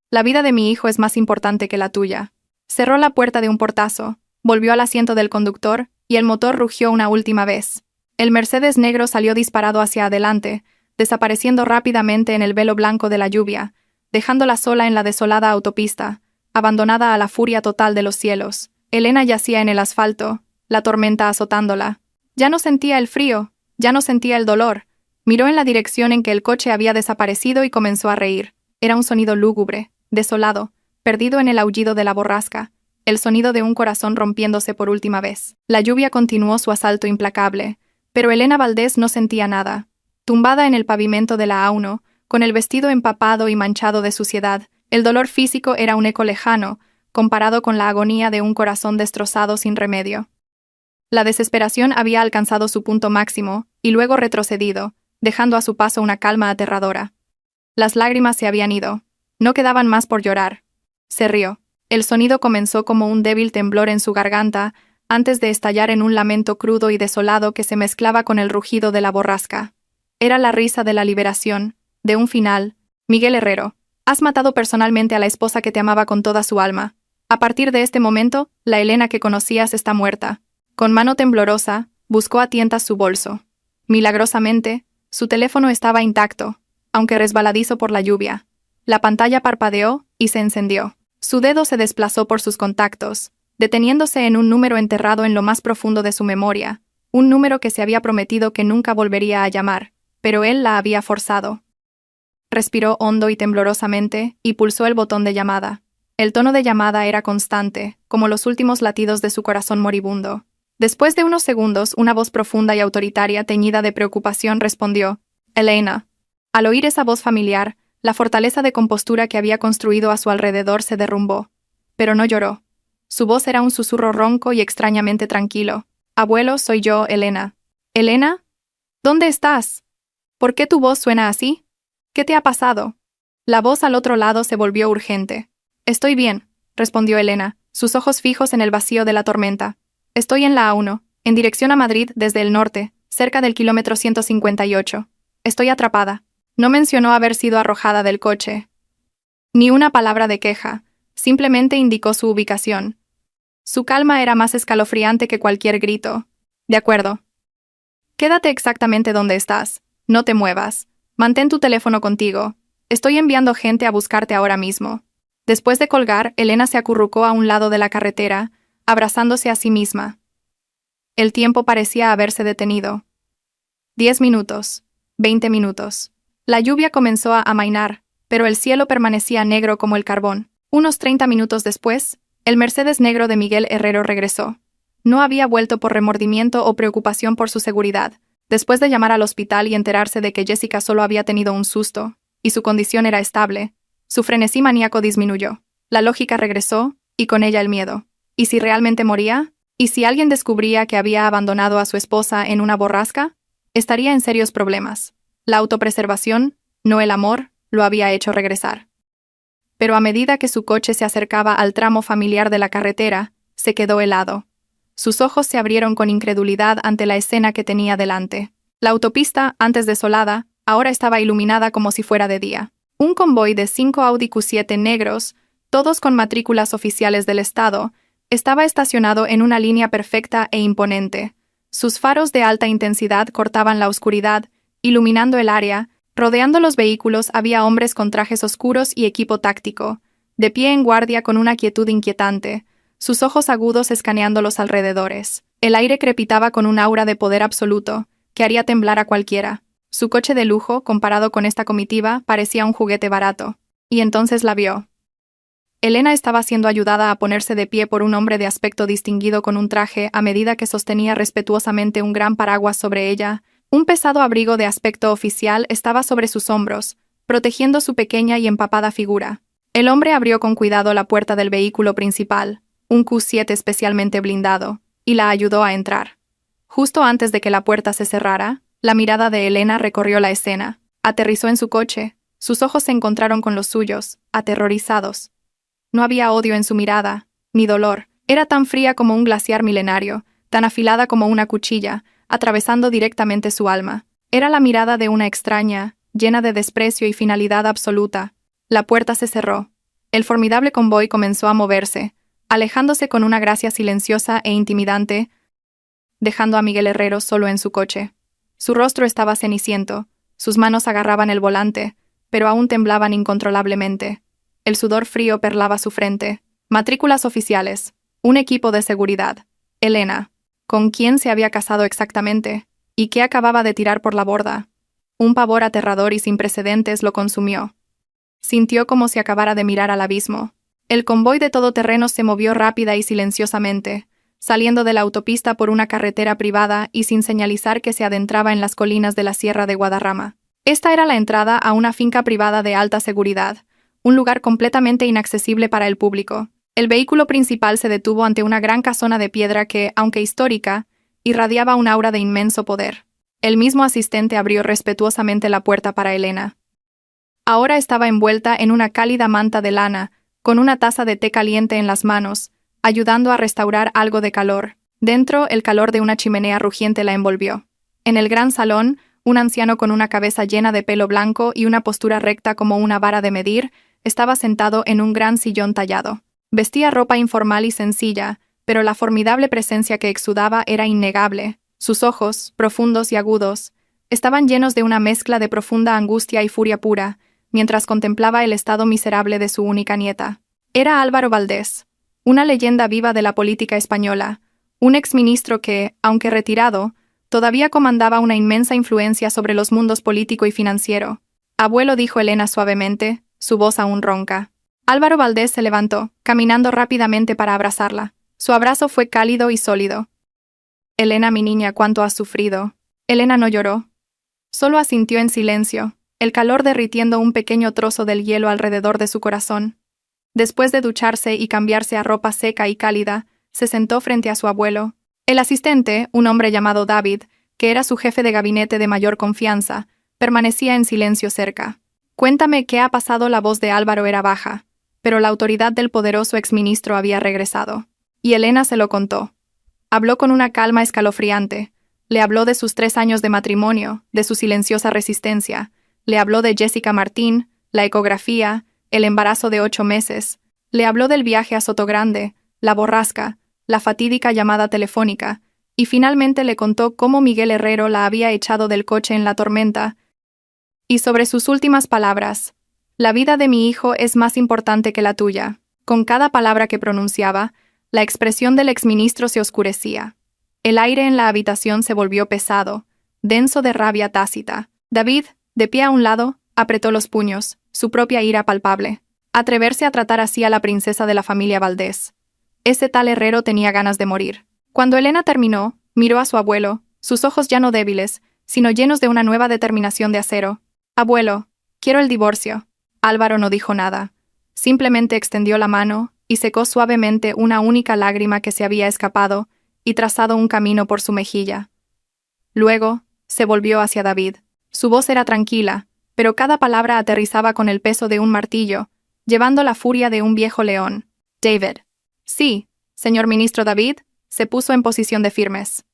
La vida de mi hijo es más importante que la tuya». Cerró la puerta de un portazo, volvió al asiento del conductor y el motor rugió una última vez. El Mercedes negro salió disparado hacia adelante, desapareciendo rápidamente en el velo blanco de la lluvia, dejándola sola en la desolada autopista, abandonada a la furia total de los cielos. Elena yacía en el asfalto, la tormenta azotándola. Ya no sentía el frío, ya no sentía el dolor. Miró en la dirección en que el coche había desaparecido y comenzó a reír. Era un sonido lúgubre, desolado, perdido en el aullido de la borrasca, el sonido de un corazón rompiéndose por última vez. La lluvia continuó su asalto implacable, pero Elena Valdés no sentía nada. Tumbada en el pavimento de la A1, con el vestido empapado y manchado de suciedad, el dolor físico era un eco lejano, comparado con la agonía de un corazón destrozado sin remedio. La desesperación había alcanzado su punto máximo, y luego retrocedido, dejando a su paso una calma aterradora. Las lágrimas se habían ido. No quedaban más por llorar. Se rió. El sonido comenzó como un débil temblor en su garganta, antes de estallar en un lamento crudo y desolado que se mezclaba con el rugido de la borrasca. Era la risa de la liberación, de un final. «Miguel Herrero, has matado personalmente a la esposa que te amaba con toda su alma. A partir de este momento, la Elena que conocías está muerta». Con mano temblorosa, buscó a tientas su bolso. Milagrosamente, su teléfono estaba intacto, aunque resbaladizo por la lluvia. La pantalla parpadeó y se encendió. Su dedo se desplazó por sus contactos, deteniéndose en un número enterrado en lo más profundo de su memoria, un número que se había prometido que nunca volvería a llamar, pero él la había forzado. Respiró hondo y temblorosamente y pulsó el botón de llamada. El tono de llamada era constante, como los últimos latidos de su corazón moribundo. Después de unos segundos, una voz profunda y autoritaria teñida de preocupación respondió: «Elena». Al oír esa voz familiar, la fortaleza de compostura que había construido a su alrededor se derrumbó. Pero no lloró. Su voz era un susurro ronco y extrañamente tranquilo. «Abuelo, soy yo, Elena». «¿Elena? ¿Dónde estás? ¿Por qué tu voz suena así? ¿Qué te ha pasado?» La voz al otro lado se volvió urgente. «Estoy bien», respondió Elena, sus ojos fijos en el vacío de la tormenta. «Estoy en la A1, en dirección a Madrid desde el norte, cerca del kilómetro 158. Estoy atrapada». No mencionó haber sido arrojada del coche. Ni una palabra de queja, simplemente indicó su ubicación. Su calma era más escalofriante que cualquier grito. «De acuerdo. Quédate exactamente donde estás. No te muevas. Mantén tu teléfono contigo. Estoy enviando gente a buscarte ahora mismo. Después de colgar, Elena se acurrucó a un lado de la carretera, abrazándose a sí misma. El tiempo parecía haberse detenido. 10 minutos. 20 minutos. La lluvia comenzó a amainar, pero el cielo permanecía negro como el carbón. Unos 30 minutos después, el Mercedes negro de Miguel Herrero regresó. No había vuelto por remordimiento o preocupación por su seguridad. Después de llamar al hospital y enterarse de que Jessica solo había tenido un susto, y su condición era estable, su frenesí maníaco disminuyó. La lógica regresó, y con ella el miedo. ¿Y si realmente moría? ¿Y si alguien descubría que había abandonado a su esposa en una borrasca? Estaría en serios problemas. La autopreservación, no el amor, lo había hecho regresar. Pero a medida que su coche se acercaba al tramo familiar de la carretera, se quedó helado. Sus ojos se abrieron con incredulidad ante la escena que tenía delante. La autopista, antes desolada, ahora estaba iluminada como si fuera de día. Un convoy de 5 Audi Q7 negros, todos con matrículas oficiales del estado, estaba estacionado en una línea perfecta e imponente. Sus faros de alta intensidad cortaban la oscuridad, iluminando el área. Rodeando los vehículos había hombres con trajes oscuros y equipo táctico, de pie en guardia con una quietud inquietante, sus ojos agudos escaneando los alrededores. El aire crepitaba con un aura de poder absoluto, que haría temblar a cualquiera. Su coche de lujo, comparado con esta comitiva, parecía un juguete barato. Y entonces la vio. Elena estaba siendo ayudada a ponerse de pie por un hombre de aspecto distinguido con un traje a medida que sostenía respetuosamente un gran paraguas sobre ella. Un pesado abrigo de aspecto oficial estaba sobre sus hombros, protegiendo su pequeña y empapada figura. El hombre abrió con cuidado la puerta del vehículo principal, un Q7 especialmente blindado, y la ayudó a entrar. Justo antes de que la puerta se cerrara, la mirada de Elena recorrió la escena. Aterrizó en su coche, sus ojos se encontraron con los suyos, aterrorizados. No había odio en su mirada, ni dolor. Era tan fría como un glaciar milenario, tan afilada como una cuchilla, atravesando directamente su alma. Era la mirada de una extraña, llena de desprecio y finalidad absoluta. La puerta se cerró. El formidable convoy comenzó a moverse, alejándose con una gracia silenciosa e intimidante, dejando a Miguel Herrero solo en su coche. Su rostro estaba ceniciento, sus manos agarraban el volante, pero aún temblaban incontrolablemente. El sudor frío perlaba su frente. Matrículas oficiales. Un equipo de seguridad. Elena. ¿Con quién se había casado exactamente? ¿Y qué acababa de tirar por la borda? Un pavor aterrador y sin precedentes lo consumió. Sintió como si acabara de mirar al abismo. El convoy de todoterreno se movió rápida y silenciosamente, saliendo de la autopista por una carretera privada y sin señalizar que se adentraba en las colinas de la Sierra de Guadarrama. Esta era la entrada a una finca privada de alta seguridad, un lugar completamente inaccesible para el público. El vehículo principal se detuvo ante una gran casona de piedra que, aunque histórica, irradiaba un aura de inmenso poder. El mismo asistente abrió respetuosamente la puerta para Elena. Ahora estaba envuelta en una cálida manta de lana, con una taza de té caliente en las manos, ayudando a restaurar algo de calor. Dentro, el calor de una chimenea rugiente la envolvió. En el gran salón, un anciano con una cabeza llena de pelo blanco y una postura recta como una vara de medir, estaba sentado en un gran sillón tallado. Vestía ropa informal y sencilla, pero la formidable presencia que exudaba era innegable. Sus ojos, profundos y agudos, estaban llenos de una mezcla de profunda angustia y furia pura, mientras contemplaba el estado miserable de su única nieta. Era Álvaro Valdés, una leyenda viva de la política española, un exministro que, aunque retirado, todavía comandaba una inmensa influencia sobre los mundos político y financiero. «Abuelo», dijo Elena suavemente, su voz aún ronca. Álvaro Valdés se levantó, caminando rápidamente para abrazarla. Su abrazo fue cálido y sólido. «Elena, mi niña, cuánto has sufrido». Elena no lloró. Solo asintió en silencio, el calor derritiendo un pequeño trozo del hielo alrededor de su corazón. Después de ducharse y cambiarse a ropa seca y cálida, se sentó frente a su abuelo. El asistente, un hombre llamado David, que era su jefe de gabinete de mayor confianza, permanecía en silencio cerca. «Cuéntame qué ha pasado». La voz de Álvaro era baja, pero la autoridad del poderoso exministro había regresado. Y Elena se lo contó. Habló con una calma escalofriante. Le habló de sus 3 años de matrimonio, de su silenciosa resistencia. Le habló de Jessica Martín, la ecografía, el embarazo de 8 meses. Le habló del viaje a Sotogrande, la borrasca, la fatídica llamada telefónica, y finalmente le contó cómo Miguel Herrero la había echado del coche en la tormenta Y sobre sus últimas palabras: la vida de mi hijo es más importante que la tuya. Con cada palabra que pronunciaba, la expresión del exministro se oscurecía. El aire en la habitación se volvió pesado, denso de rabia tácita. David, de pie a un lado, apretó los puños, su propia ira palpable. Atreverse a tratar así a la princesa de la familia Valdés. Ese tal Herrero tenía ganas de morir. Cuando Elena terminó, miró a su abuelo, sus ojos ya no débiles, sino llenos de una nueva determinación de acero. «Abuelo, quiero el divorcio». Álvaro no dijo nada. Simplemente extendió la mano y secó suavemente una única lágrima que se había escapado y trazado un camino por su mejilla. Luego, se volvió hacia David. Su voz era tranquila, pero cada palabra aterrizaba con el peso de un martillo, llevando la furia de un viejo león. «David». «Sí, señor ministro David», se puso en posición de firmes.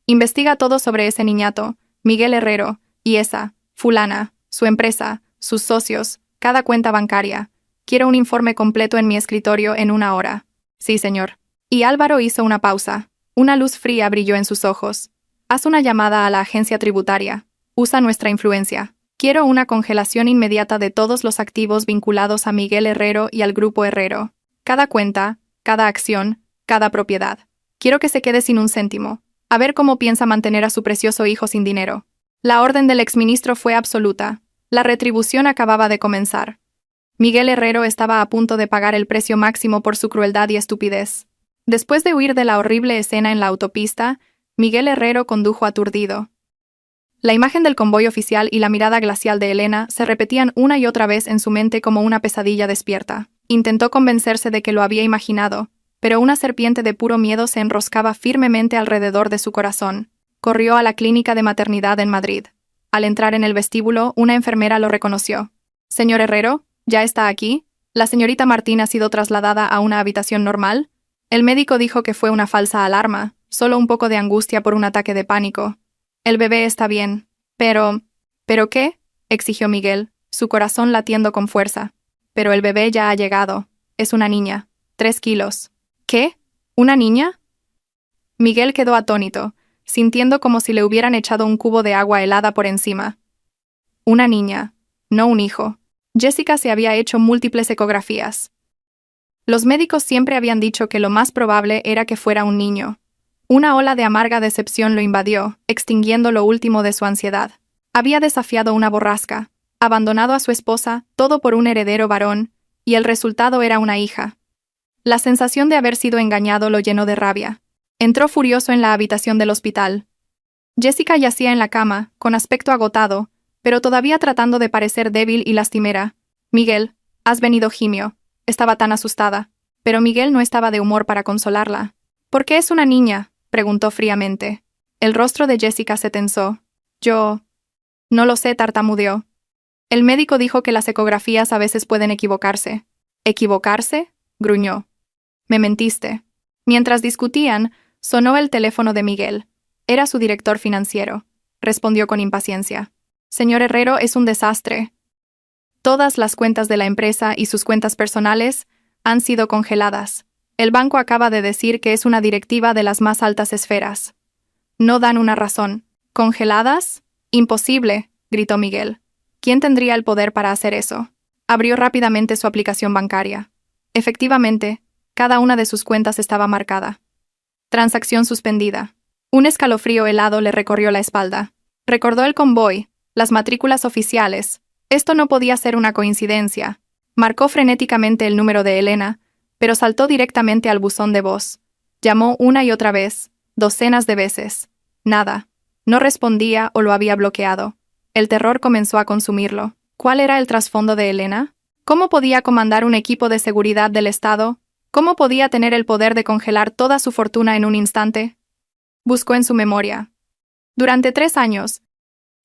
«Investiga todo sobre ese niñato, Miguel Herrero, y esa, fulana, su empresa, sus socios, cada cuenta bancaria. Quiero un informe completo en mi escritorio en 1 hora». «Sí, señor». Y Álvaro hizo una pausa. Una luz fría brilló en sus ojos. «Haz una llamada a la agencia tributaria. Usa nuestra influencia. Quiero una congelación inmediata de todos los activos vinculados a Miguel Herrero y al grupo Herrero. Cada cuenta, cada acción, cada propiedad. Quiero que se quede sin un céntimo. A ver cómo piensa mantener a su precioso hijo sin dinero». La orden del exministro fue absoluta. La retribución acababa de comenzar. Miguel Herrero estaba a punto de pagar el precio máximo por su crueldad y estupidez. Después de huir de la horrible escena en la autopista, Miguel Herrero condujo aturdido. La imagen del convoy oficial y la mirada glacial de Elena se repetían una y otra vez en su mente como una pesadilla despierta. Intentó convencerse de que lo había imaginado, pero una serpiente de puro miedo se enroscaba firmemente alrededor de su corazón. Corrió a la clínica de maternidad en Madrid. Al entrar en el vestíbulo, una enfermera lo reconoció. «Señor Herrero, ¿ya está aquí? ¿La señorita Martín ha sido trasladada a una habitación normal?» El médico dijo que fue una falsa alarma, solo un poco de angustia por un ataque de pánico. «El bebé está bien». «Pero... ¿pero qué?», exigió Miguel, su corazón latiendo con fuerza. «Pero el bebé ya ha llegado. Es una niña. 3 kilos». «¿Qué? ¿Una niña?» Miguel quedó atónito, sintiendo como si le hubieran echado un cubo de agua helada por encima. Una niña, no un hijo. Jessica se había hecho múltiples ecografías. Los médicos siempre habían dicho que lo más probable era que fuera un niño. Una ola de amarga decepción lo invadió, extinguiendo lo último de su ansiedad. Había desafiado una borrasca, abandonado a su esposa, todo por un heredero varón, y el resultado era una hija. La sensación de haber sido engañado lo llenó de rabia. Entró furioso en la habitación del hospital. Jessica yacía en la cama, con aspecto agotado, pero todavía tratando de parecer débil y lastimera. «Miguel, has venido, gimió». Estaba tan asustada, pero Miguel no estaba de humor para consolarla. «¿Por qué es una niña?», preguntó fríamente. El rostro de Jessica se tensó. «Yo... no lo sé», tartamudeó. «El médico dijo que las ecografías a veces pueden equivocarse». «¿Equivocarse?», gruñó. «Me mentiste». Mientras discutían, sonó el teléfono de Miguel. Era su director financiero. Respondió con impaciencia. «Señor Herrero, es un desastre. Todas las cuentas de la empresa y sus cuentas personales han sido congeladas. El banco acaba de decir que es una directiva de las más altas esferas. No dan una razón». «¿Congeladas? Imposible», gritó Miguel. «¿Quién tendría el poder para hacer eso?». Abrió rápidamente su aplicación bancaria. Efectivamente, cada una de sus cuentas estaba marcada. Transacción suspendida. Un escalofrío helado le recorrió la espalda. Recordó el convoy, las matrículas oficiales. Esto no podía ser una coincidencia. Marcó frenéticamente el número de Elena, pero saltó directamente al buzón de voz. Llamó una y otra vez, docenas de veces. Nada. No respondía o lo había bloqueado. El terror comenzó a consumirlo. ¿Cuál era el trasfondo de Elena? ¿Cómo podía comandar un equipo de seguridad del Estado? ¿Cómo podía tener el poder de congelar toda su fortuna en un instante? Buscó en su memoria. Durante 3 años,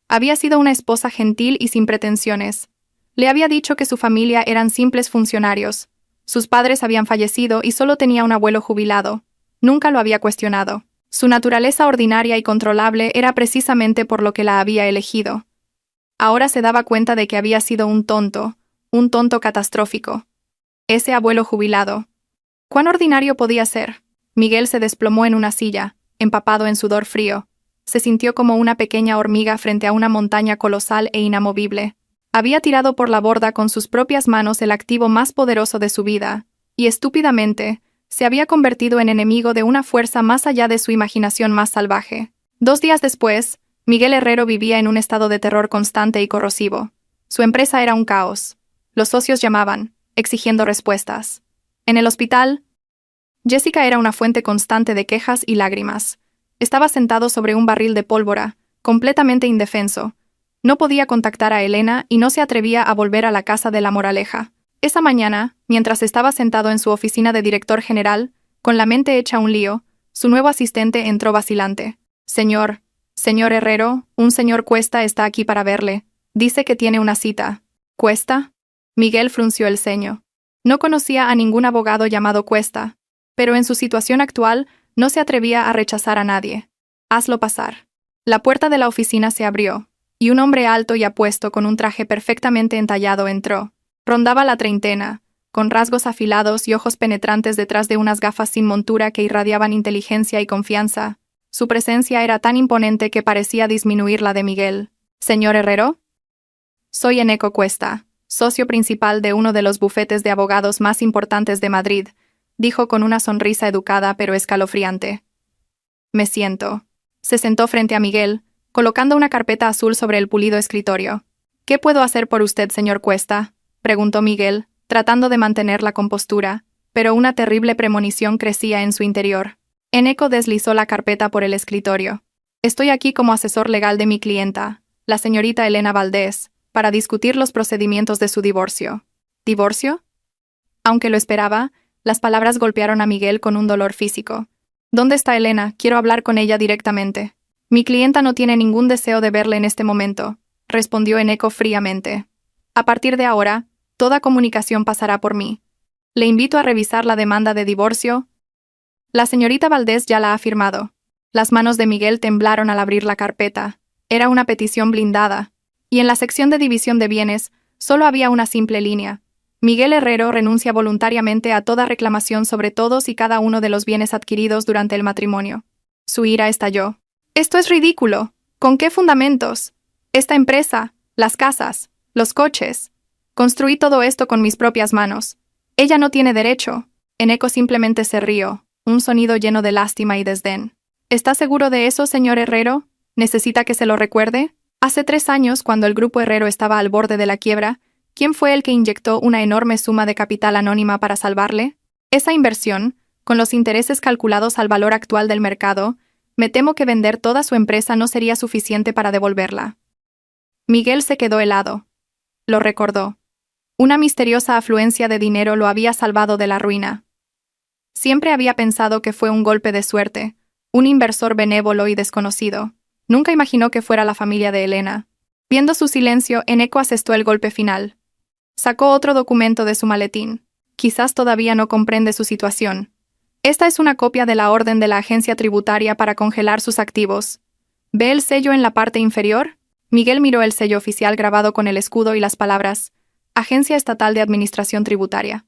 había sido una esposa gentil y sin pretensiones. Le había dicho que su familia eran simples funcionarios. Sus padres habían fallecido y solo tenía un abuelo jubilado. Nunca lo había cuestionado. Su naturaleza ordinaria y controlable era precisamente por lo que la había elegido. Ahora se daba cuenta de que había sido un tonto catastrófico. Ese abuelo jubilado. ¿Cuán ordinario podía ser? Miguel se desplomó en una silla, empapado en sudor frío. Se sintió como una pequeña hormiga frente a una montaña colosal e inamovible. Había tirado por la borda con sus propias manos el activo más poderoso de su vida, y estúpidamente, se había convertido en enemigo de una fuerza más allá de su imaginación más salvaje. 2 días después, Miguel Herrero vivía en un estado de terror constante y corrosivo. Su empresa era un caos. Los socios llamaban, exigiendo respuestas. En el hospital, Jessica era una fuente constante de quejas y lágrimas. Estaba sentado sobre un barril de pólvora, completamente indefenso. No podía contactar a Elena y no se atrevía a volver a la casa de La Moraleja. Esa mañana, mientras estaba sentado en su oficina de director general, con la mente hecha un lío, su nuevo asistente entró vacilante. Señor Herrero, un señor Cuesta está aquí para verle. Dice que tiene una cita. ¿Cuesta? Miguel frunció el ceño. No conocía a ningún abogado llamado Cuesta, pero en su situación actual no se atrevía a rechazar a nadie. Hazlo pasar. La puerta de la oficina se abrió, y un hombre alto y apuesto con un traje perfectamente entallado entró. Rondaba la treintena, con rasgos afilados y ojos penetrantes detrás de unas gafas sin montura que irradiaban inteligencia y confianza. Su presencia era tan imponente que parecía disminuir la de Miguel. ¿Señor Herrero? Soy Eneco Cuesta, socio principal de uno de los bufetes de abogados más importantes de Madrid, dijo con una sonrisa educada pero escalofriante. Me siento. Se sentó frente a Miguel, colocando una carpeta azul sobre el pulido escritorio. ¿Qué puedo hacer por usted, señor Cuesta?, preguntó Miguel, tratando de mantener la compostura, pero una terrible premonición crecía en su interior. Eneco deslizó la carpeta por el escritorio. Estoy aquí como asesor legal de mi clienta, la señorita Elena Valdés, para discutir los procedimientos de su divorcio. ¿Divorcio? Aunque lo esperaba, las palabras golpearon a Miguel con un dolor físico. ¿Dónde está Elena? Quiero hablar con ella directamente. Mi clienta no tiene ningún deseo de verle en este momento, respondió Eneco fríamente. A partir de ahora, toda comunicación pasará por mí. Le invito a revisar la demanda de divorcio. La señorita Valdés ya la ha firmado. Las manos de Miguel temblaron al abrir la carpeta. Era una petición blindada, y en la sección de división de bienes solo había una simple línea. Miguel Herrero renuncia voluntariamente a toda reclamación sobre todos y cada uno de los bienes adquiridos durante el matrimonio. Su ira estalló. «¡Esto es ridículo! ¿Con qué fundamentos? Esta empresa, las casas, los coches. Construí todo esto con mis propias manos. Ella no tiene derecho». Eneco simplemente se rió, un sonido lleno de lástima y desdén. ¿Está seguro de eso, señor Herrero? ¿Necesita que se lo recuerde? Hace 3 años, cuando el grupo Herrero estaba al borde de la quiebra, ¿quién fue el que inyectó una enorme suma de capital anónima para salvarle? Esa inversión, con los intereses calculados al valor actual del mercado, me temo que vender toda su empresa no sería suficiente para devolverla. Miguel se quedó helado. Lo recordó. Una misteriosa afluencia de dinero lo había salvado de la ruina. Siempre había pensado que fue un golpe de suerte, un inversor benévolo y desconocido. Nunca imaginó que fuera la familia de Elena. Viendo su silencio, Eneco asestó el golpe final. Sacó otro documento de su maletín. Quizás todavía no comprende su situación. Esta es una copia de la orden de la agencia tributaria para congelar sus activos. ¿Ve el sello en la parte inferior? Miguel miró el sello oficial grabado con el escudo y las palabras Agencia Estatal de Administración Tributaria.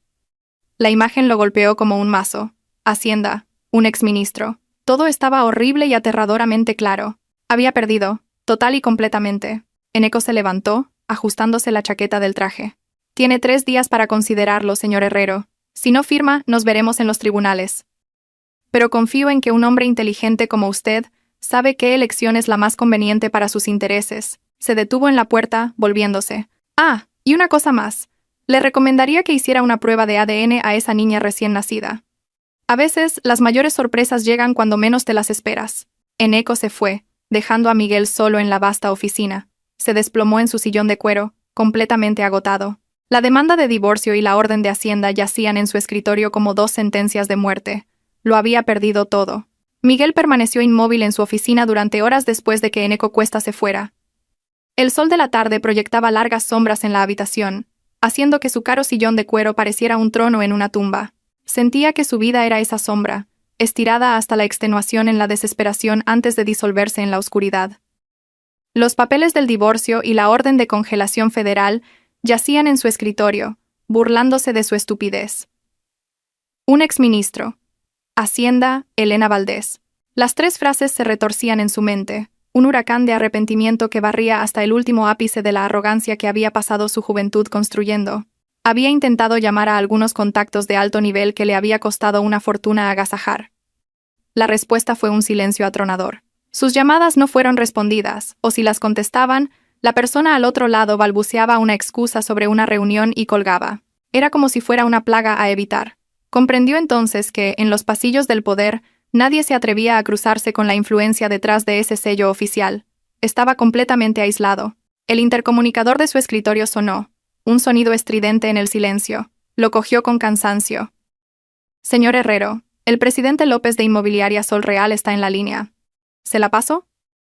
La imagen lo golpeó como un mazo. Hacienda, un exministro. Todo estaba horrible y aterradoramente claro. Había perdido, total y completamente. Eneco se levantó, ajustándose la chaqueta del traje. Tiene 3 días para considerarlo, señor Herrero. Si no firma, nos veremos en los tribunales. Pero confío en que un hombre inteligente como usted sabe qué elección es la más conveniente para sus intereses. Se detuvo en la puerta, volviéndose. Ah, y una cosa más. Le recomendaría que hiciera una prueba de ADN a esa niña recién nacida. A veces, las mayores sorpresas llegan cuando menos te las esperas. Eneco se fue, dejando a Miguel solo en la vasta oficina. Se desplomó en su sillón de cuero, completamente agotado. La demanda de divorcio y la orden de Hacienda yacían en su escritorio como 2 sentencias de muerte. Lo había perdido todo. Miguel permaneció inmóvil en su oficina durante horas después de que Eneco Cuesta se fuera. El sol de la tarde proyectaba largas sombras en la habitación, haciendo que su caro sillón de cuero pareciera un trono en una tumba. Sentía que su vida era esa sombra, estirada hasta la extenuación en la desesperación antes de disolverse en la oscuridad. Los papeles del divorcio y la orden de congelación federal yacían en su escritorio, burlándose de su estupidez. Un exministro. Hacienda, Elena Valdés. Las tres frases se retorcían en su mente, un huracán de arrepentimiento que barría hasta el último ápice de la arrogancia que había pasado su juventud construyendo. Había intentado llamar a algunos contactos de alto nivel que le había costado una fortuna agasajar. La respuesta fue un silencio atronador. Sus llamadas no fueron respondidas, o si las contestaban, la persona al otro lado balbuceaba una excusa sobre una reunión y colgaba. Era como si fuera una plaga a evitar. Comprendió entonces que, en los pasillos del poder, nadie se atrevía a cruzarse con la influencia detrás de ese sello oficial. Estaba completamente aislado. El intercomunicador de su escritorio sonó. Un sonido estridente en el silencio. Lo cogió con cansancio. Señor Herrero, el presidente López de Inmobiliaria Sol Real está en la línea. ¿Se la paso?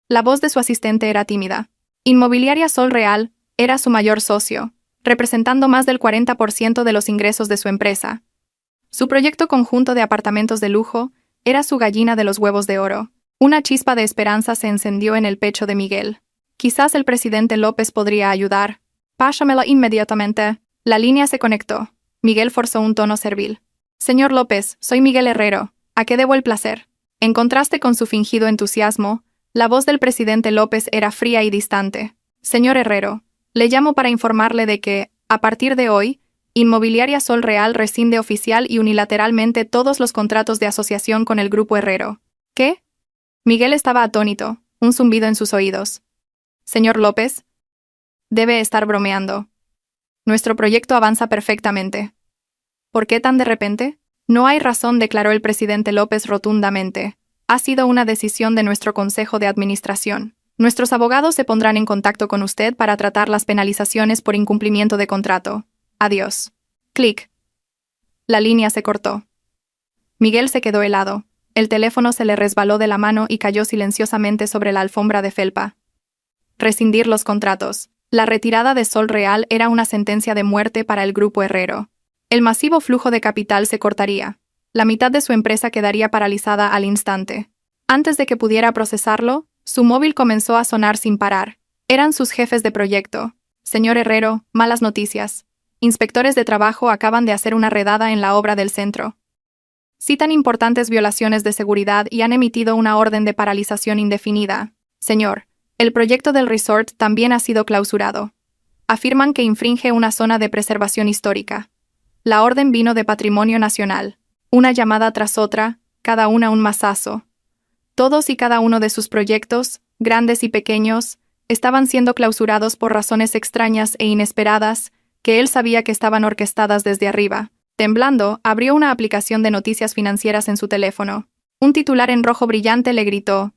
La voz de su asistente era tímida. Inmobiliaria Sol Real era su mayor socio, representando más del 40% de los ingresos de su empresa. Su proyecto conjunto de apartamentos de lujo era su gallina de los huevos de oro. Una chispa de esperanza se encendió en el pecho de Miguel. Quizás el presidente López podría ayudar. Pásamela inmediatamente. La línea se conectó. Miguel forzó un tono servil. Señor López, soy Miguel Herrero. ¿A qué debo el placer? En contraste con su fingido entusiasmo, la voz del presidente López era fría y distante. Señor Herrero, le llamo para informarle de que, a partir de hoy, Inmobiliaria Sol Real rescinde oficial y unilateralmente todos los contratos de asociación con el Grupo Herrero. ¿Qué? Miguel estaba atónito, un zumbido en sus oídos. Señor López, debe estar bromeando. Nuestro proyecto avanza perfectamente. ¿Por qué tan de repente? No hay razón, declaró el presidente López rotundamente. Ha sido una decisión de nuestro Consejo de Administración. Nuestros abogados se pondrán en contacto con usted para tratar las penalizaciones por incumplimiento de contrato. Adiós. Clic. La línea se cortó. Miguel se quedó helado. El teléfono se le resbaló de la mano y cayó silenciosamente sobre la alfombra de felpa. Rescindir los contratos. La retirada de Sol Real era una sentencia de muerte para el Grupo Herrero. El masivo flujo de capital se cortaría. La mitad de su empresa quedaría paralizada al instante. Antes de que pudiera procesarlo, su móvil comenzó a sonar sin parar. Eran sus jefes de proyecto. Señor Herrero, malas noticias. Inspectores de trabajo acaban de hacer una redada en la obra del centro. Citan importantes violaciones de seguridad y han emitido una orden de paralización indefinida. Señor, el proyecto del resort también ha sido clausurado. Afirman que infringe una zona de preservación histórica. La orden vino de Patrimonio Nacional. Una llamada tras otra, cada una un mazazo. Todos y cada uno de sus proyectos, grandes y pequeños, estaban siendo clausurados por razones extrañas e inesperadas, que él sabía que estaban orquestadas desde arriba. Temblando, abrió una aplicación de noticias financieras en su teléfono. Un titular en rojo brillante le gritó: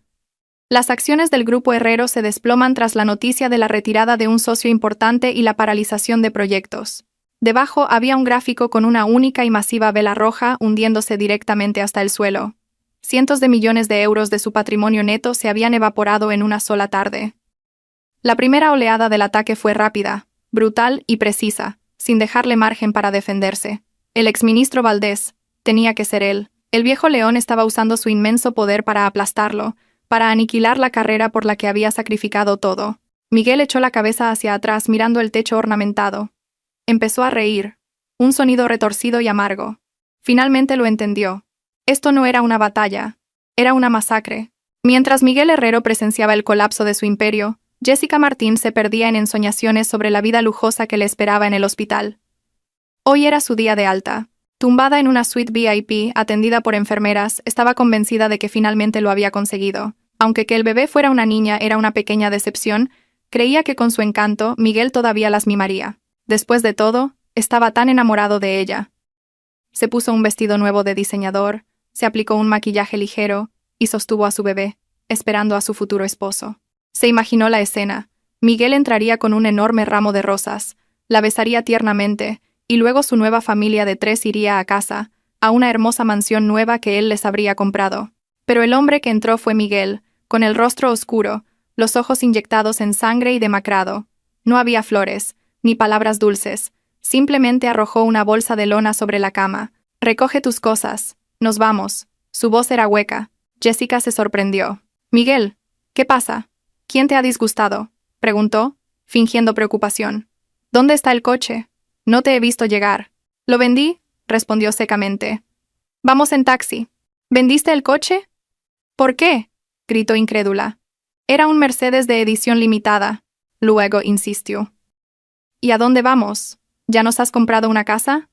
las acciones del Grupo Herrero se desploman tras la noticia de la retirada de un socio importante y la paralización de proyectos. Debajo había un gráfico con una única y masiva vela roja hundiéndose directamente hasta el suelo. Cientos de millones de euros de su patrimonio neto se habían evaporado en una sola tarde. La primera oleada del ataque fue rápida, brutal y precisa, sin dejarle margen para defenderse. El exministro Valdés, tenía que ser él. El viejo león estaba usando su inmenso poder para aplastarlo, para aniquilar la carrera por la que había sacrificado todo. Miguel echó la cabeza hacia atrás mirando el techo ornamentado. Empezó a reír. Un sonido retorcido y amargo. Finalmente lo entendió. Esto no era una batalla. Era una masacre. Mientras Miguel Herrero presenciaba el colapso de su imperio, Jessica Martín se perdía en ensoñaciones sobre la vida lujosa que le esperaba en el hospital. Hoy era su día de alta. Tumbada en una suite VIP, atendida por enfermeras, estaba convencida de que finalmente lo había conseguido. Aunque que el bebé fuera una niña era una pequeña decepción, creía que con su encanto, Miguel todavía las mimaría. Después de todo, estaba tan enamorado de ella. Se puso un vestido nuevo de diseñador, se aplicó un maquillaje ligero y sostuvo a su bebé, esperando a su futuro esposo. Se imaginó la escena. Miguel entraría con un enorme ramo de rosas, la besaría tiernamente, y luego su nueva familia de 3 iría a casa, a una hermosa mansión nueva que él les habría comprado. Pero el hombre que entró fue Miguel, con el rostro oscuro, los ojos inyectados en sangre y demacrado. No había flores, ni palabras dulces, simplemente arrojó una bolsa de lona sobre la cama. «Recoge tus cosas, nos vamos». Su voz era hueca. Jessica se sorprendió. «Miguel, ¿qué pasa? ¿Quién te ha disgustado?», preguntó, fingiendo preocupación. «¿Dónde está el coche? No te he visto llegar». «Lo vendí», respondió secamente. «Vamos en taxi». «¿Vendiste el coche?». ¿Por qué? Gritó incrédula. Era un Mercedes de edición limitada. Luego insistió. ¿Y a dónde vamos? ¿Ya nos has comprado una casa?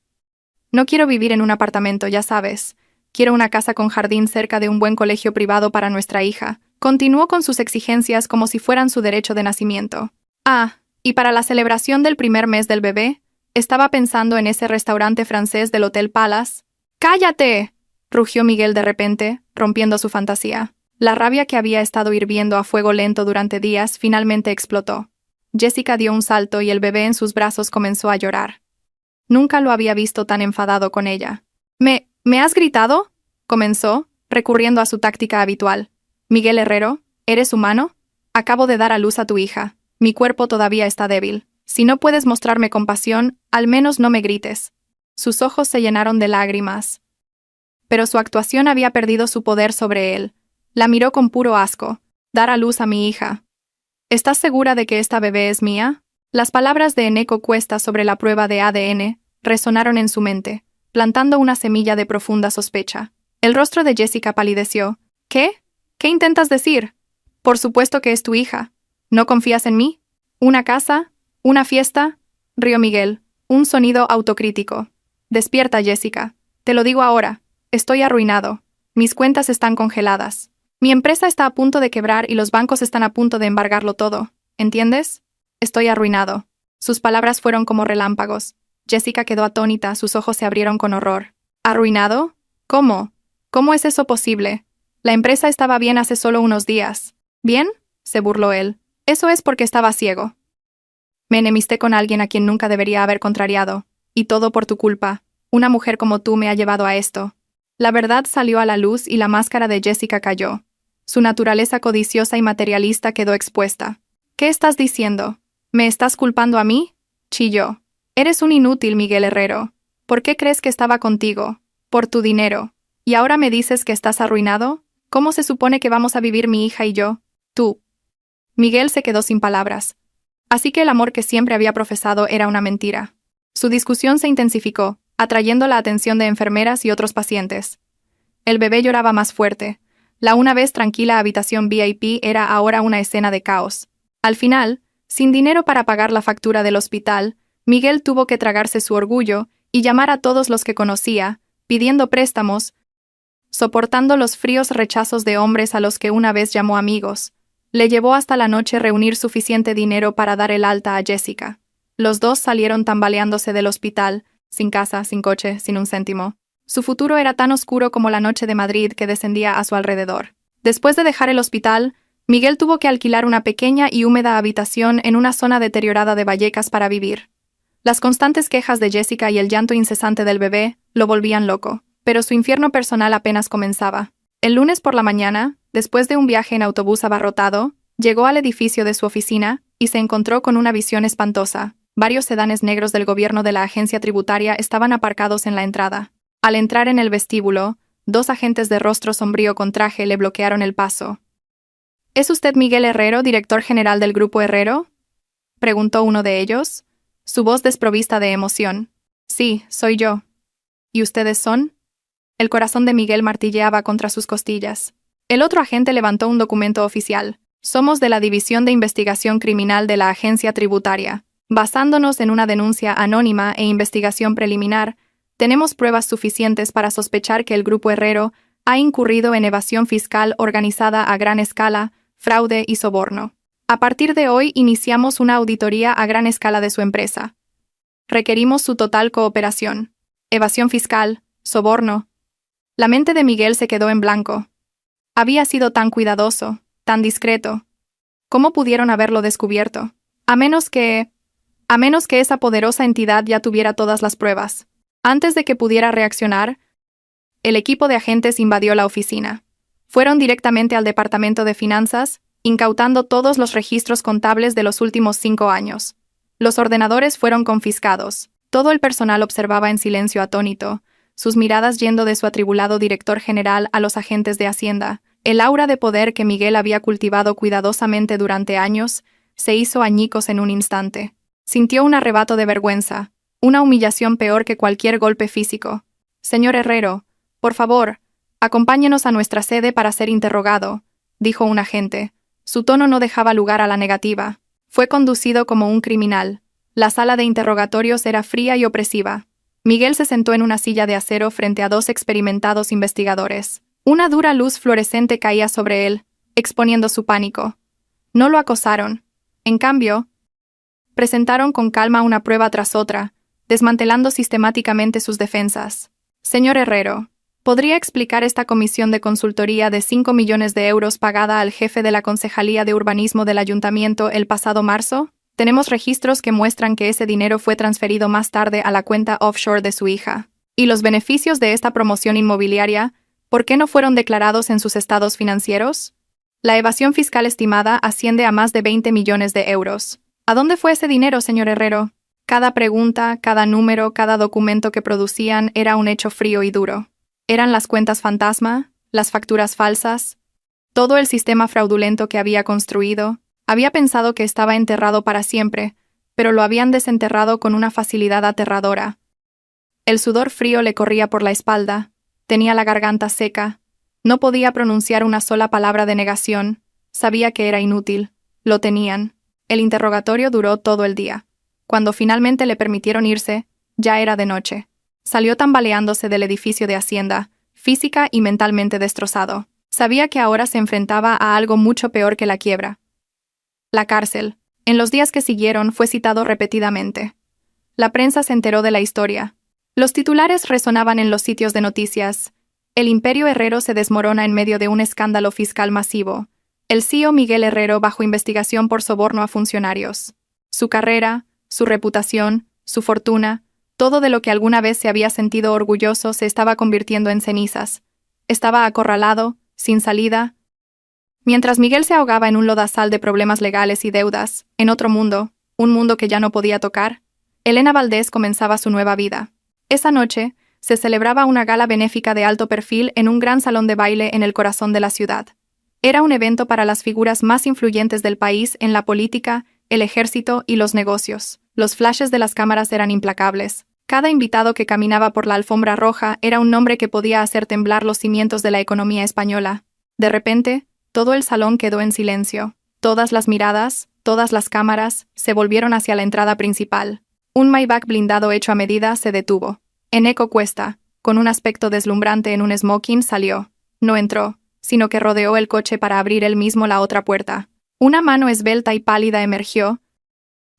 No quiero vivir en un apartamento, ya sabes. Quiero una casa con jardín cerca de un buen colegio privado para nuestra hija. Continuó con sus exigencias como si fueran su derecho de nacimiento. Ah, y para la celebración del primer mes del bebé, estaba pensando en ese restaurante francés del Hotel Palace. ¡Cállate!, rugió Miguel de repente, rompiendo su fantasía. La rabia que había estado hirviendo a fuego lento durante días finalmente explotó. Jessica dio un salto y el bebé en sus brazos comenzó a llorar. Nunca lo había visto tan enfadado con ella. ¿Me has gritado?, comenzó, recurriendo a su táctica habitual. Miguel Herrero, ¿eres humano? Acabo de dar a luz a tu hija. Mi cuerpo todavía está débil. Si no puedes mostrarme compasión, al menos no me grites. Sus ojos se llenaron de lágrimas. Pero su actuación había perdido su poder sobre él. La miró con puro asco. Dar a luz a mi hija. ¿Estás segura de que esta bebé es mía? Las palabras de Eneko Cuesta sobre la prueba de ADN resonaron en su mente, plantando una semilla de profunda sospecha. El rostro de Jessica palideció. ¿Qué? ¿Qué intentas decir? Por supuesto que es tu hija. ¿No confías en mí? ¿Una casa? ¿Una fiesta? Rió Miguel, un sonido autocrítico. Despierta, Jessica. Te lo digo ahora. Estoy arruinado. Mis cuentas están congeladas. Mi empresa está a punto de quebrar y los bancos están a punto de embargarlo todo. ¿Entiendes? Estoy arruinado. Sus palabras fueron como relámpagos. Jessica quedó atónita, sus ojos se abrieron con horror. ¿Arruinado? ¿Cómo? ¿Cómo es eso posible? La empresa estaba bien hace solo unos días. ¿Bien?, se burló él. Eso es porque estaba ciego. Me enemisté con alguien a quien nunca debería haber contrariado. Y todo por tu culpa. Una mujer como tú me ha llevado a esto. La verdad salió a la luz y la máscara de Jessica cayó. Su naturaleza codiciosa y materialista quedó expuesta. ¿Qué estás diciendo? ¿Me estás culpando a mí?, chilló. Eres un inútil, Miguel Herrero. ¿Por qué crees que estaba contigo? Por tu dinero. ¿Y ahora me dices que estás arruinado? ¿Cómo se supone que vamos a vivir mi hija y yo? Tú. Miguel se quedó sin palabras. Así que el amor que siempre había profesado era una mentira. Su discusión se intensificó, atrayendo la atención de enfermeras y otros pacientes. El bebé lloraba más fuerte. La una vez tranquila habitación VIP era ahora una escena de caos. Al final, sin dinero para pagar la factura del hospital, Miguel tuvo que tragarse su orgullo y llamar a todos los que conocía, pidiendo préstamos, soportando los fríos rechazos de hombres a los que una vez llamó amigos. Le llevó hasta la noche reunir suficiente dinero para dar el alta a Jessica. Los dos salieron tambaleándose del hospital, sin casa, sin coche, sin un céntimo. Su futuro era tan oscuro como la noche de Madrid que descendía a su alrededor. Después de dejar el hospital, Miguel tuvo que alquilar una pequeña y húmeda habitación en una zona deteriorada de Vallecas para vivir. Las constantes quejas de Jessica y el llanto incesante del bebé lo volvían loco, pero su infierno personal apenas comenzaba. El lunes por la mañana, después de un viaje en autobús abarrotado, llegó al edificio de su oficina y se encontró con una visión espantosa. Varios sedanes negros del gobierno de la agencia tributaria estaban aparcados en la entrada. Al entrar en el vestíbulo, 2 agentes de rostro sombrío con traje le bloquearon el paso. ¿Es usted Miguel Herrero, director general del Grupo Herrero?, preguntó uno de ellos, su voz desprovista de emoción. Sí, soy yo. ¿Y ustedes son? El corazón de Miguel martilleaba contra sus costillas. El otro agente levantó un documento oficial. Somos de la División de Investigación Criminal de la Agencia Tributaria. Basándonos en una denuncia anónima e investigación preliminar, tenemos pruebas suficientes para sospechar que el Grupo Herrero ha incurrido en evasión fiscal organizada a gran escala, fraude y soborno. A partir de hoy iniciamos una auditoría a gran escala de su empresa. Requerimos su total cooperación. Evasión fiscal, soborno. La mente de Miguel se quedó en blanco. Había sido tan cuidadoso, tan discreto. ¿Cómo pudieron haberlo descubierto? A menos que esa poderosa entidad ya tuviera todas las pruebas. Antes de que pudiera reaccionar, el equipo de agentes invadió la oficina. Fueron directamente al departamento de finanzas, incautando todos los registros contables de los últimos 5 años. Los ordenadores fueron confiscados. Todo el personal observaba en silencio atónito, sus miradas yendo de su atribulado director general a los agentes de Hacienda. El aura de poder que Miguel había cultivado cuidadosamente durante años se hizo añicos en un instante. Sintió un arrebato de vergüenza, una humillación peor que cualquier golpe físico. Señor Herrero, por favor, Acompáñenos a nuestra sede para ser interrogado, dijo un agente. Su tono no dejaba lugar a la negativa. Fue conducido como un criminal. La sala de interrogatorios era fría y opresiva. Miguel se sentó en una silla de acero frente a dos experimentados investigadores. Una dura luz fluorescente caía sobre él, exponiendo su pánico. No lo acosaron. En cambio, presentaron con calma una prueba tras otra, desmantelando sistemáticamente sus defensas. Señor Herrero, ¿podría explicar esta comisión de consultoría de 5 millones de euros pagada al jefe de la Concejalía de Urbanismo del Ayuntamiento el pasado marzo? Tenemos registros que muestran que ese dinero fue transferido más tarde a la cuenta offshore de su hija. ¿Y los beneficios de esta promoción inmobiliaria, por qué no fueron declarados en sus estados financieros? La evasión fiscal estimada asciende a más de 20 millones de euros. ¿A dónde fue ese dinero, señor Herrero? Cada pregunta, cada número, cada documento que producían era un hecho frío y duro. ¿Eran las cuentas fantasma? ¿Las facturas falsas? Todo el sistema fraudulento que había construido. Había pensado que estaba enterrado para siempre, pero lo habían desenterrado con una facilidad aterradora. El sudor frío le corría por la espalda, tenía la garganta seca, no podía pronunciar una sola palabra de negación, sabía que era inútil, lo tenían. El interrogatorio duró todo el día. Cuando finalmente le permitieron irse, ya era de noche. Salió tambaleándose del edificio de Hacienda, física y mentalmente destrozado. Sabía que ahora se enfrentaba a algo mucho peor que la quiebra. La cárcel. En los días que siguieron fue citado repetidamente. La prensa se enteró de la historia. Los titulares resonaban en los sitios de noticias. El Imperio Herrero se desmorona en medio de un escándalo fiscal masivo. El CEO Miguel Herrero bajo investigación por soborno a funcionarios. Su carrera, su reputación, su fortuna, todo de lo que alguna vez se había sentido orgulloso se estaba convirtiendo en cenizas. Estaba acorralado, sin salida. Mientras Miguel se ahogaba en un lodazal de problemas legales y deudas, en otro mundo, un mundo que ya no podía tocar, Elena Valdés comenzaba su nueva vida. Esa noche, se celebraba una gala benéfica de alto perfil en un gran salón de baile en el corazón de la ciudad. Era un evento para las figuras más influyentes del país en la política, el ejército y los negocios. Los flashes de las cámaras eran implacables. Cada invitado que caminaba por la alfombra roja era un nombre que podía hacer temblar los cimientos de la economía española. De repente, todo el salón quedó en silencio. Todas las miradas, todas las cámaras, se volvieron hacia la entrada principal. Un Maybach blindado hecho a medida se detuvo. Eneco Cuesta, con un aspecto deslumbrante en un smoking, salió. No entró, sino que rodeó el coche para abrir él mismo la otra puerta. Una mano esbelta y pálida emergió,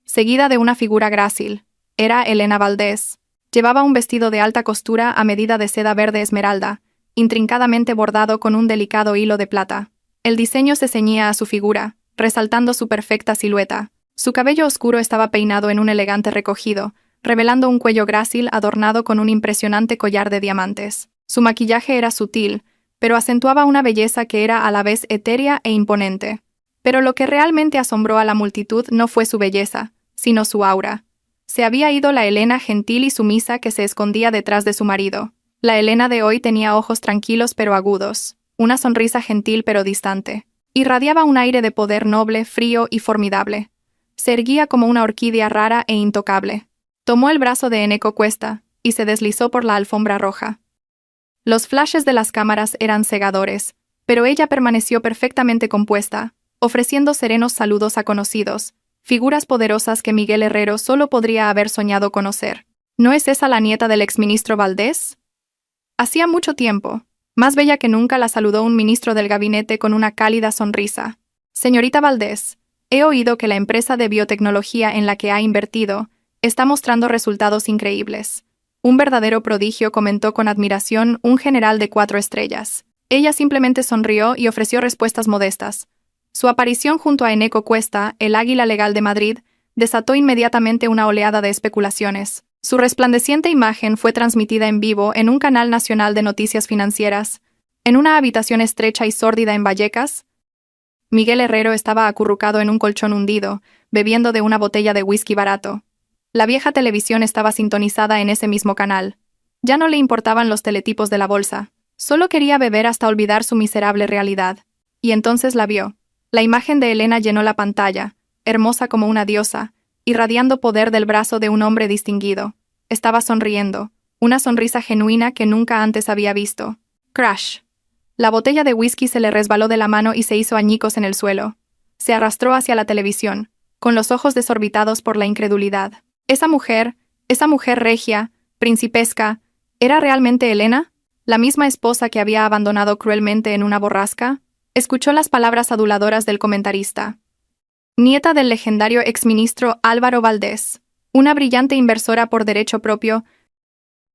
seguida de una figura grácil. Era Elena Valdés. Llevaba un vestido de alta costura a medida de seda verde esmeralda, intrincadamente bordado con un delicado hilo de plata. El diseño se ceñía a su figura, resaltando su perfecta silueta. Su cabello oscuro estaba peinado en un elegante recogido, revelando un cuello grácil adornado con un impresionante collar de diamantes. Su maquillaje era sutil, pero acentuaba una belleza que era a la vez etérea e imponente. Pero lo que realmente asombró a la multitud no fue su belleza, sino su aura. Se había ido la Elena gentil y sumisa que se escondía detrás de su marido. La Elena de hoy tenía ojos tranquilos pero agudos, una sonrisa gentil pero distante. Irradiaba un aire de poder noble, frío y formidable. Se erguía como una orquídea rara e intocable. Tomó el brazo de Eneco Cuesta y se deslizó por la alfombra roja. Los flashes de las cámaras eran cegadores, pero ella permaneció perfectamente compuesta, ofreciendo serenos saludos a conocidos, figuras poderosas que Miguel Herrero solo podría haber soñado conocer. ¿No es esa la nieta del exministro Valdés? Hacía mucho tiempo. Más bella que nunca la saludó un ministro del gabinete con una cálida sonrisa. Señorita Valdés, he oído que la empresa de biotecnología en la que ha invertido está mostrando resultados increíbles. Un verdadero prodigio, comentó con admiración un general de 4 estrellas. Ella simplemente sonrió y ofreció respuestas modestas. Su aparición junto a Eneco Cuesta, el águila legal de Madrid, desató inmediatamente una oleada de especulaciones. Su resplandeciente imagen fue transmitida en vivo en un canal nacional de noticias financieras. En una habitación estrecha y sórdida en Vallecas, Miguel Herrero estaba acurrucado en un colchón hundido, bebiendo de una botella de whisky barato. La vieja televisión estaba sintonizada en ese mismo canal. Ya no le importaban los teletipos de la bolsa. Solo quería beber hasta olvidar su miserable realidad. Y entonces la vio. La imagen de Elena llenó la pantalla, hermosa como una diosa, irradiando poder del brazo de un hombre distinguido. Estaba sonriendo, una sonrisa genuina que nunca antes había visto. Crash. La botella de whisky se le resbaló de la mano y se hizo añicos en el suelo. Se arrastró hacia la televisión, con los ojos desorbitados por la incredulidad. Esa mujer regia, principesca, ¿era realmente Elena? ¿La misma esposa que había abandonado cruelmente en una borrasca? Escuchó las palabras aduladoras del comentarista. Nieta del legendario exministro Álvaro Valdés, una brillante inversora por derecho propio,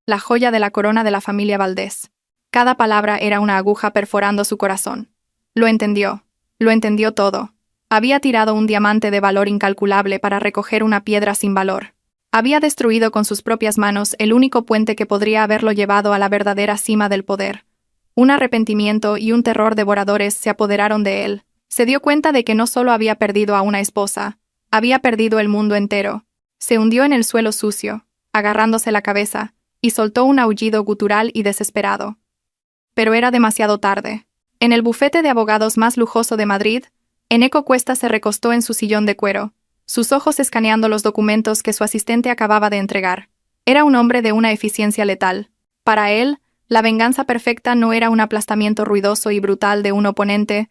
la joya de la corona de la familia Valdés. Cada palabra era una aguja perforando su corazón. Lo entendió todo. Había tirado un diamante de valor incalculable para recoger una piedra sin valor. Había destruido con sus propias manos el único puente que podría haberlo llevado a la verdadera cima del poder. Un arrepentimiento y un terror devoradores se apoderaron de él. Se dio cuenta de que no solo había perdido a una esposa, había perdido el mundo entero. Se hundió en el suelo sucio, agarrándose la cabeza, y soltó un aullido gutural y desesperado. Pero era demasiado tarde. En el bufete de abogados más lujoso de Madrid, Eneco Cuesta se recostó en su sillón de cuero, sus ojos escaneando los documentos que su asistente acababa de entregar. Era un hombre de una eficiencia letal. Para él, la venganza perfecta no era un aplastamiento ruidoso y brutal de un oponente,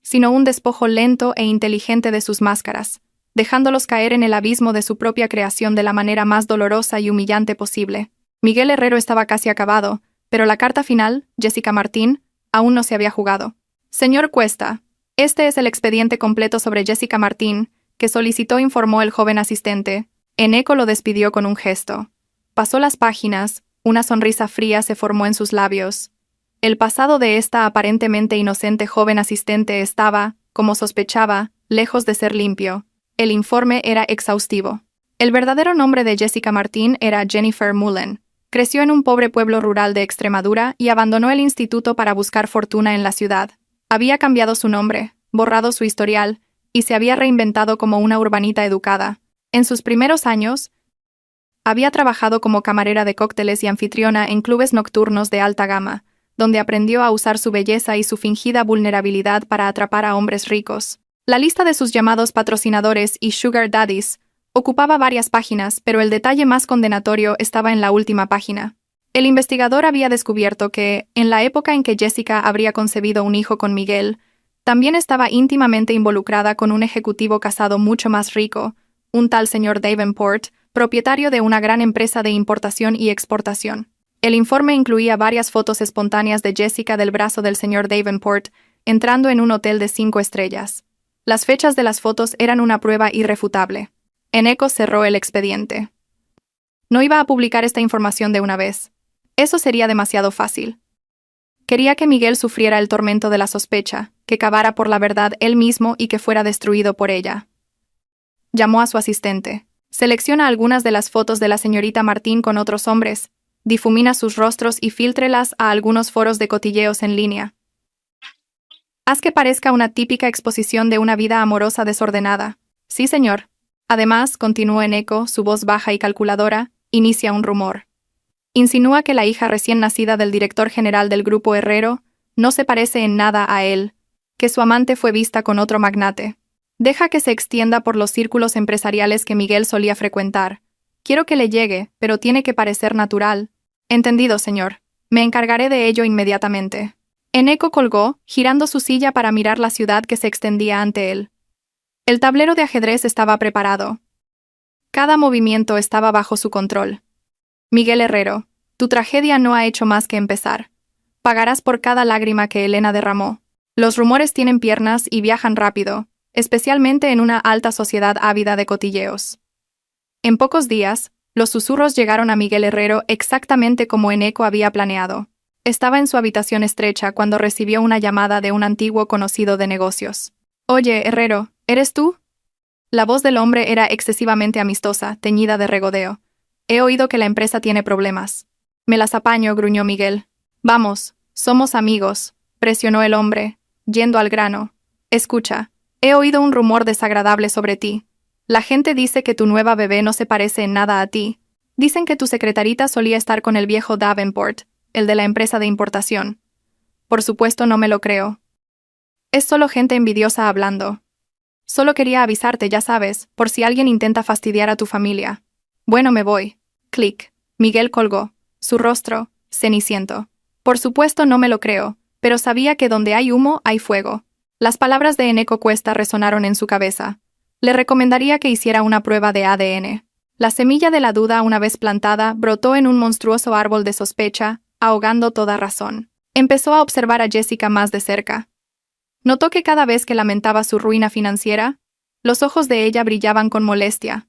sino un despojo lento e inteligente de sus máscaras, dejándolos caer en el abismo de su propia creación de la manera más dolorosa y humillante posible. Miguel Herrero estaba casi acabado, pero la carta final, Jessica Martín, aún no se había jugado. Señor Cuesta, este es el expediente completo sobre Jessica Martín, que solicitó, informó el joven asistente. Eneco lo despidió con un gesto. Pasó las páginas, una sonrisa fría se formó en sus labios. El pasado de esta aparentemente inocente joven asistente estaba, como sospechaba, lejos de ser limpio. El informe era exhaustivo. El verdadero nombre de Jessica Martín era Jennifer Mullen. Creció en un pobre pueblo rural de Extremadura y abandonó el instituto para buscar fortuna en la ciudad. Había cambiado su nombre, borrado su historial, y se había reinventado como una urbanita educada. En sus primeros años, había trabajado como camarera de cócteles y anfitriona en clubes nocturnos de alta gama, donde aprendió a usar su belleza y su fingida vulnerabilidad para atrapar a hombres ricos. La lista de sus llamados patrocinadores y sugar daddies ocupaba varias páginas, pero el detalle más condenatorio estaba en la última página. El investigador había descubierto que, en la época en que Jessica habría concebido un hijo con Miguel, también estaba íntimamente involucrada con un ejecutivo casado mucho más rico, un tal señor Davenport, propietario de una gran empresa de importación y exportación. El informe incluía varias fotos espontáneas de Jessica del brazo del señor Davenport, entrando en un hotel de 5 estrellas. Las fechas de las fotos eran una prueba irrefutable. Eneco cerró el expediente. No iba a publicar esta información de una vez. Eso sería demasiado fácil. Quería que Miguel sufriera el tormento de la sospecha, que cavara por la verdad él mismo y que fuera destruido por ella. Llamó a su asistente. Selecciona algunas de las fotos de la señorita Martín con otros hombres, difumina sus rostros y fíltrelas a algunos foros de cotilleos en línea. Haz que parezca una típica exposición de una vida amorosa desordenada. Sí, señor. Además, continuó Eneco, su voz baja y calculadora, inicia un rumor. Insinúa que la hija recién nacida del director general del Grupo Herrero no se parece en nada a él, que su amante fue vista con otro magnate. Deja que se extienda por los círculos empresariales que Miguel solía frecuentar. Quiero que le llegue, pero tiene que parecer natural. Entendido, señor. Me encargaré de ello inmediatamente. Eneco colgó, girando su silla para mirar la ciudad que se extendía ante él. El tablero de ajedrez estaba preparado. Cada movimiento estaba bajo su control. Miguel Herrero, tu tragedia no ha hecho más que empezar. Pagarás por cada lágrima que Elena derramó. Los rumores tienen piernas y viajan rápido, especialmente en una alta sociedad ávida de cotilleos. En pocos días, los susurros llegaron a Miguel Herrero exactamente como Eneco había planeado. Estaba en su habitación estrecha cuando recibió una llamada de un antiguo conocido de negocios. Oye, Herrero, ¿eres tú? La voz del hombre era excesivamente amistosa, teñida de regodeo. He oído que la empresa tiene problemas. Me las apaño, gruñó Miguel. Vamos, somos amigos, presionó el hombre, yendo al grano. Escucha, he oído un rumor desagradable sobre ti. La gente dice que tu nueva bebé no se parece en nada a ti. Dicen que tu secretarita solía estar con el viejo Davenport, el de la empresa de importación. Por supuesto no me lo creo. Es solo gente envidiosa hablando. Solo quería avisarte, ya sabes, por si alguien intenta fastidiar a tu familia. Bueno, me voy. Clic. Miguel colgó. Su rostro, ceniciento. Por supuesto no me lo creo. pero sabía que donde hay humo, hay fuego. Las palabras de Eneko Cuesta resonaron en su cabeza. Le recomendaría que hiciera una prueba de ADN. La semilla de la duda, una vez plantada, brotó en un monstruoso árbol de sospecha, ahogando toda razón. Empezó a observar a Jessica más de cerca. Notó que cada vez que lamentaba su ruina financiera, los ojos de ella brillaban con molestia,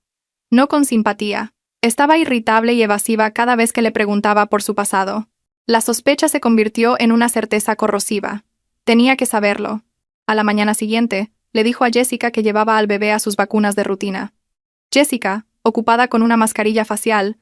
no con simpatía. Estaba irritable y evasiva cada vez que le preguntaba por su pasado. La sospecha se convirtió en una certeza corrosiva. Tenía que saberlo. A la mañana siguiente, le dijo a Jessica que llevaba al bebé a sus vacunas de rutina. Jessica, ocupada con una mascarilla facial,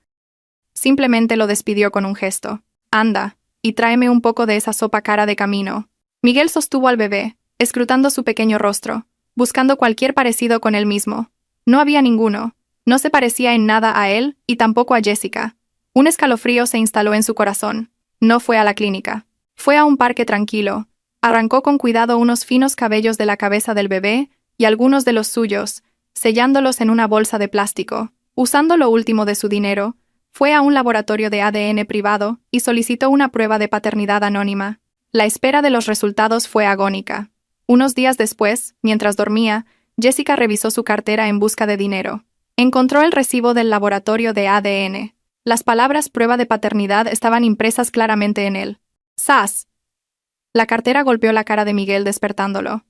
simplemente lo despidió con un gesto. «Anda, y tráeme un poco de esa sopa cara de camino». Miguel sostuvo al bebé, escrutando su pequeño rostro, buscando cualquier parecido con él mismo. No había ninguno. No se parecía en nada a él y tampoco a Jessica. Un escalofrío se instaló en su corazón. No fue a la clínica. Fue a un parque tranquilo. Arrancó con cuidado unos finos cabellos de la cabeza del bebé y algunos de los suyos, sellándolos en una bolsa de plástico. Usando lo último de su dinero, fue a un laboratorio de ADN privado y solicitó una prueba de paternidad anónima. La espera de los resultados fue agónica. Unos días después, mientras dormía, Jessica revisó su cartera en busca de dinero. Encontró el recibo del laboratorio de ADN. Las palabras prueba de paternidad estaban impresas claramente en él. ¡Sas! La cartera golpeó la cara de Miguel despertándolo.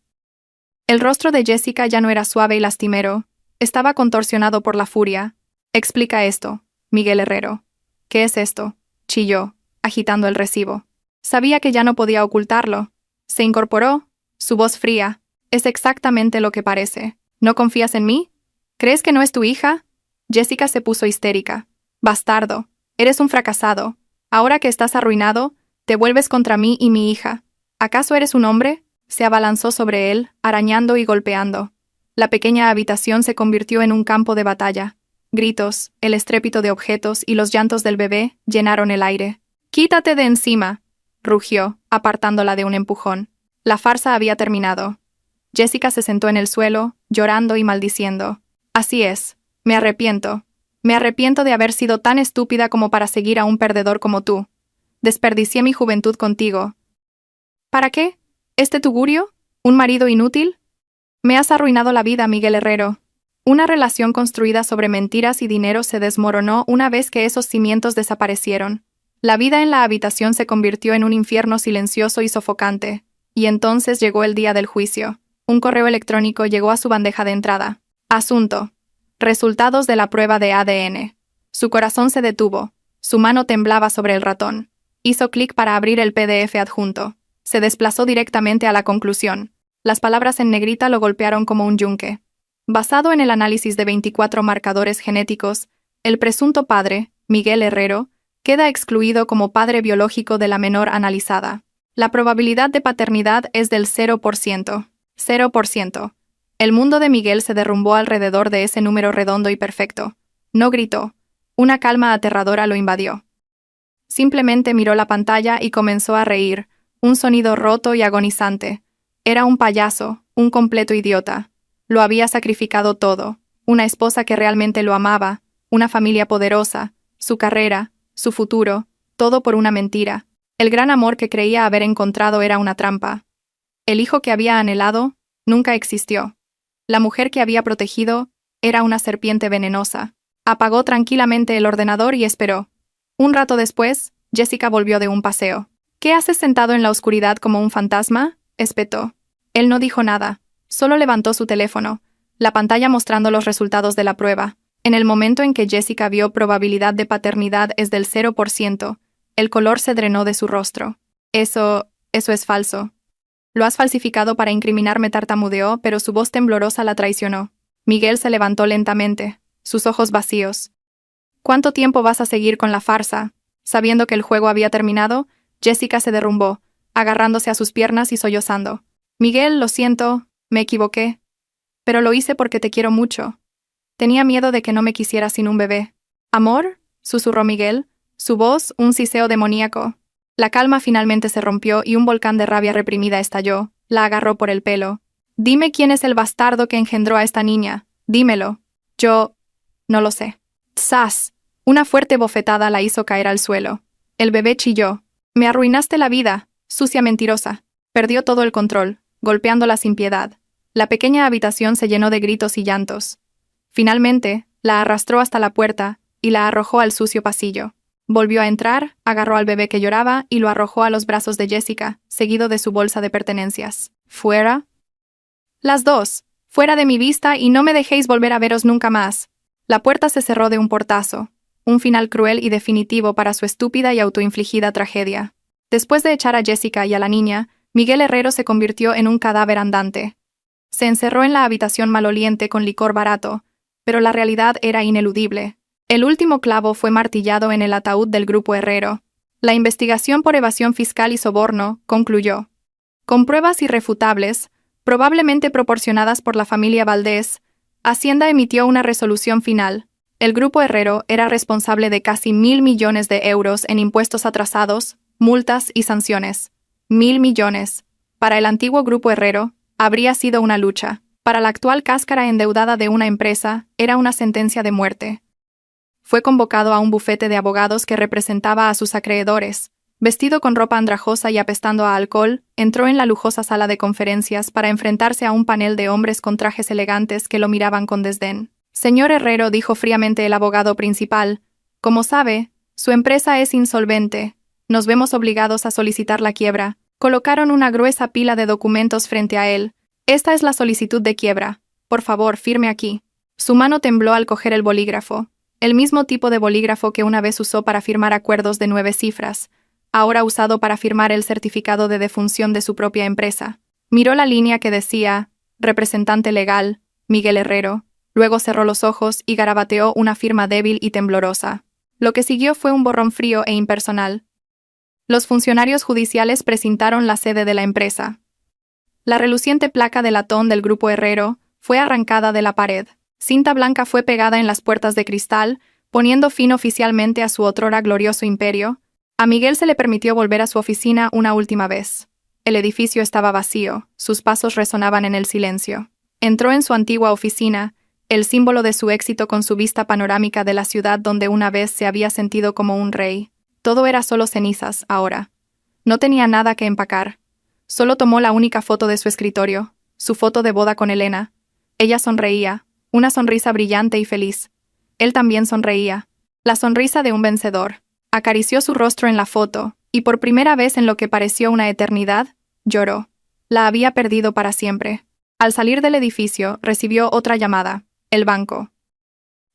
El rostro de Jessica ya no era suave y lastimero. Estaba contorsionado por la furia. «Explica esto, Miguel Herrero». «¿Qué es esto?», chilló, agitando el recibo. Sabía que ya no podía ocultarlo. Se incorporó, su voz fría. «Es exactamente lo que parece. ¿No confías en mí? ¿Crees que no es tu hija?» Jessica se puso histérica. «Bastardo, eres un fracasado. Ahora que estás arruinado, te vuelves contra mí y mi hija. ¿Acaso eres un hombre?». Se abalanzó sobre él, arañando y golpeando. La pequeña habitación se convirtió en un campo de batalla. Gritos, el estrépito de objetos y los llantos del bebé llenaron el aire. «¡Quítate de encima!», rugió, apartándola de un empujón. La farsa había terminado. Jessica se sentó en el suelo, llorando y maldiciendo. «Así es. Me arrepiento. Me arrepiento de haber sido tan estúpida como para seguir a un perdedor como tú. Desperdicié mi juventud contigo». «¿Para qué? ¿Este tugurio? ¿Un marido inútil? Me has arruinado la vida, Miguel Herrero». Una relación construida sobre mentiras y dinero se desmoronó una vez que esos cimientos desaparecieron. La vida en la habitación se convirtió en un infierno silencioso y sofocante. Y entonces llegó el día del juicio. Un correo electrónico llegó a su bandeja de entrada. Asunto: resultados de la prueba de ADN. Su corazón se detuvo. Su mano temblaba sobre el ratón. Hizo clic para abrir el PDF adjunto. Se desplazó directamente a la conclusión. Las palabras en negrita lo golpearon como un yunque. Basado en el análisis de 24 marcadores genéticos, el presunto padre, Miguel Herrero, queda excluido como padre biológico de la menor analizada. La probabilidad de paternidad es del 0%. 0%. El mundo de Miguel se derrumbó alrededor de ese número redondo y perfecto. No gritó. Una calma aterradora lo invadió. Simplemente miró la pantalla y comenzó a reír, un sonido roto y agonizante. Era un payaso, un completo idiota. Lo había sacrificado todo. Una esposa que realmente lo amaba, una familia poderosa, su carrera, su futuro, todo por una mentira. El gran amor que creía haber encontrado era una trampa. El hijo que había anhelado nunca existió. La mujer que había protegido era una serpiente venenosa. Apagó tranquilamente el ordenador y esperó. Un rato después, Jessica volvió de un paseo. «¿Qué haces sentado en la oscuridad como un fantasma?», espetó. Él no dijo nada. Solo levantó su teléfono, la pantalla mostrando los resultados de la prueba. En el momento en que Jessica vio probabilidad de paternidad es del 0%, el color se drenó de su rostro. Eso es falso. «Lo has falsificado para incriminarme», tartamudeó, pero su voz temblorosa la traicionó. Miguel se levantó lentamente, sus ojos vacíos. «¿Cuánto tiempo vas a seguir con la farsa?». Sabiendo que el juego había terminado, Jessica se derrumbó, agarrándose a sus piernas y sollozando. «Miguel, lo siento, me equivoqué. Pero lo hice porque te quiero mucho. Tenía miedo de que no me quisieras sin un bebé». «¿Amor?», susurró Miguel, su voz un siseo demoníaco. La calma finalmente se rompió y un volcán de rabia reprimida estalló. La agarró por el pelo. «Dime quién es el bastardo que engendró a esta niña. Dímelo». «Yo no lo sé». ¡Zas! Una fuerte bofetada la hizo caer al suelo. El bebé chilló. «Me arruinaste la vida. Sucia mentirosa. Perdió todo el control, golpeándola sin piedad. La pequeña habitación se llenó de gritos y llantos. Finalmente, la arrastró hasta la puerta y la arrojó al sucio pasillo. Volvió a entrar, agarró al bebé que lloraba y lo arrojó a los brazos de Jessica, seguido de su bolsa de pertenencias. ¿Fuera? Las dos. Fuera de mi vista y no me dejéis volver a veros nunca más. La puerta se cerró de un portazo. Un final cruel y definitivo para su estúpida y autoinfligida tragedia. Después de echar a Jessica y a la niña, Miguel Herrero se convirtió en un cadáver andante. Se encerró en la habitación maloliente con licor barato, pero la realidad era ineludible. El último clavo fue martillado en el ataúd del Grupo Herrero. La investigación por evasión fiscal y soborno concluyó. Con pruebas irrefutables, probablemente proporcionadas por la familia Valdés, Hacienda emitió una resolución final. El Grupo Herrero era responsable de casi 1.000 millones de euros en impuestos atrasados, multas y sanciones. 1.000 millones. Para el antiguo Grupo Herrero, habría sido una lucha. Para la actual cáscara endeudada de una empresa, era una sentencia de muerte. Fue convocado a un bufete de abogados que representaba a sus acreedores. Vestido con ropa andrajosa y apestando a alcohol, entró en la lujosa sala de conferencias para enfrentarse a un panel de hombres con trajes elegantes que lo miraban con desdén. Señor Herrero, dijo fríamente el abogado principal, como sabe, su empresa es insolvente. Nos vemos obligados a solicitar la quiebra. Colocaron una gruesa pila de documentos frente a él. Esta es la solicitud de quiebra. Por favor, firme aquí. Su mano tembló al coger el bolígrafo. El mismo tipo de bolígrafo que una vez usó para firmar acuerdos de 9 cifras, ahora usado para firmar el certificado de defunción de su propia empresa. Miró la línea que decía, representante legal, Miguel Herrero, luego cerró los ojos y garabateó una firma débil y temblorosa. Lo que siguió fue un borrón frío e impersonal. Los funcionarios judiciales precintaron la sede de la empresa. La reluciente placa de latón del Grupo Herrero fue arrancada de la pared. Cinta blanca fue pegada en las puertas de cristal, poniendo fin oficialmente a su otrora glorioso imperio. A Miguel se le permitió volver a su oficina una última vez. El edificio estaba vacío, sus pasos resonaban en el silencio. Entró en su antigua oficina, el símbolo de su éxito con su vista panorámica de la ciudad donde una vez se había sentido como un rey. Todo era solo cenizas, ahora. No tenía nada que empacar. Solo tomó la única foto de su escritorio, su foto de boda con Elena. Ella sonreía, una sonrisa brillante y feliz. Él también sonreía. La sonrisa de un vencedor. Acarició su rostro en la foto, y por primera vez en lo que pareció una eternidad, lloró. La había perdido para siempre. Al salir del edificio, recibió otra llamada. El banco.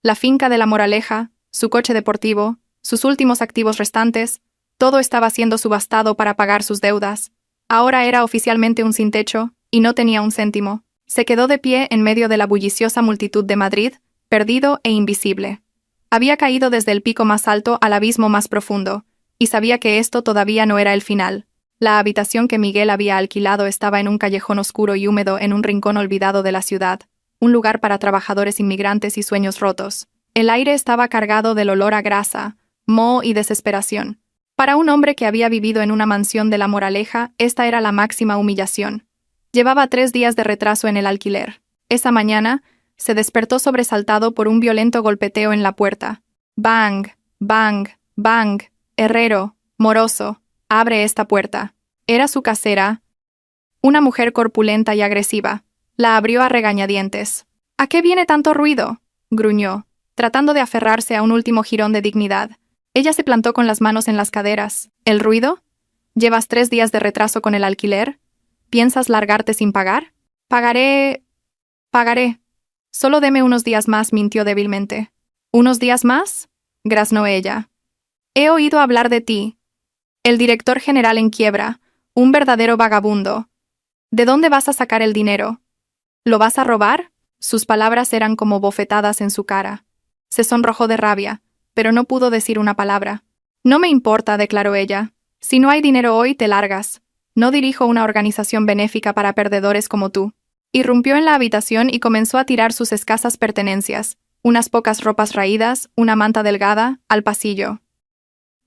La finca de La Moraleja, su coche deportivo, sus últimos activos restantes, todo estaba siendo subastado para pagar sus deudas. Ahora era oficialmente un sin techo, y no tenía un céntimo. Se quedó de pie en medio de la bulliciosa multitud de Madrid, perdido e invisible. Había caído desde el pico más alto al abismo más profundo, y sabía que esto todavía no era el final. La habitación que Miguel había alquilado estaba en un callejón oscuro y húmedo en un rincón olvidado de la ciudad, un lugar para trabajadores inmigrantes y sueños rotos. El aire estaba cargado del olor a grasa, moho y desesperación. Para un hombre que había vivido en una mansión de La Moraleja, esta era la máxima humillación. Llevaba 3 días de retraso en el alquiler. Esa mañana, se despertó sobresaltado por un violento golpeteo en la puerta. Bang, bang, bang. Herrero, moroso, abre esta puerta. Era su casera, una mujer corpulenta y agresiva. La abrió a regañadientes. ¿A qué viene tanto ruido?, gruñó, tratando de aferrarse a un último jirón de dignidad. Ella se plantó con las manos en las caderas. ¿El ruido? ¿Llevas 3 días de retraso con el alquiler? ¿Piensas largarte sin pagar? Pagaré. Solo deme unos días más, mintió débilmente. ¿Unos días más?, graznó ella. He oído hablar de ti. El director general en quiebra, un verdadero vagabundo. ¿De dónde vas a sacar el dinero? ¿Lo vas a robar? Sus palabras eran como bofetadas en su cara. Se sonrojó de rabia, pero no pudo decir una palabra. No me importa, declaró ella. Si no hay dinero hoy, te largas. No dirijo una organización benéfica para perdedores como tú. Irrumpió en la habitación y comenzó a tirar sus escasas pertenencias, unas pocas ropas raídas, una manta delgada, al pasillo.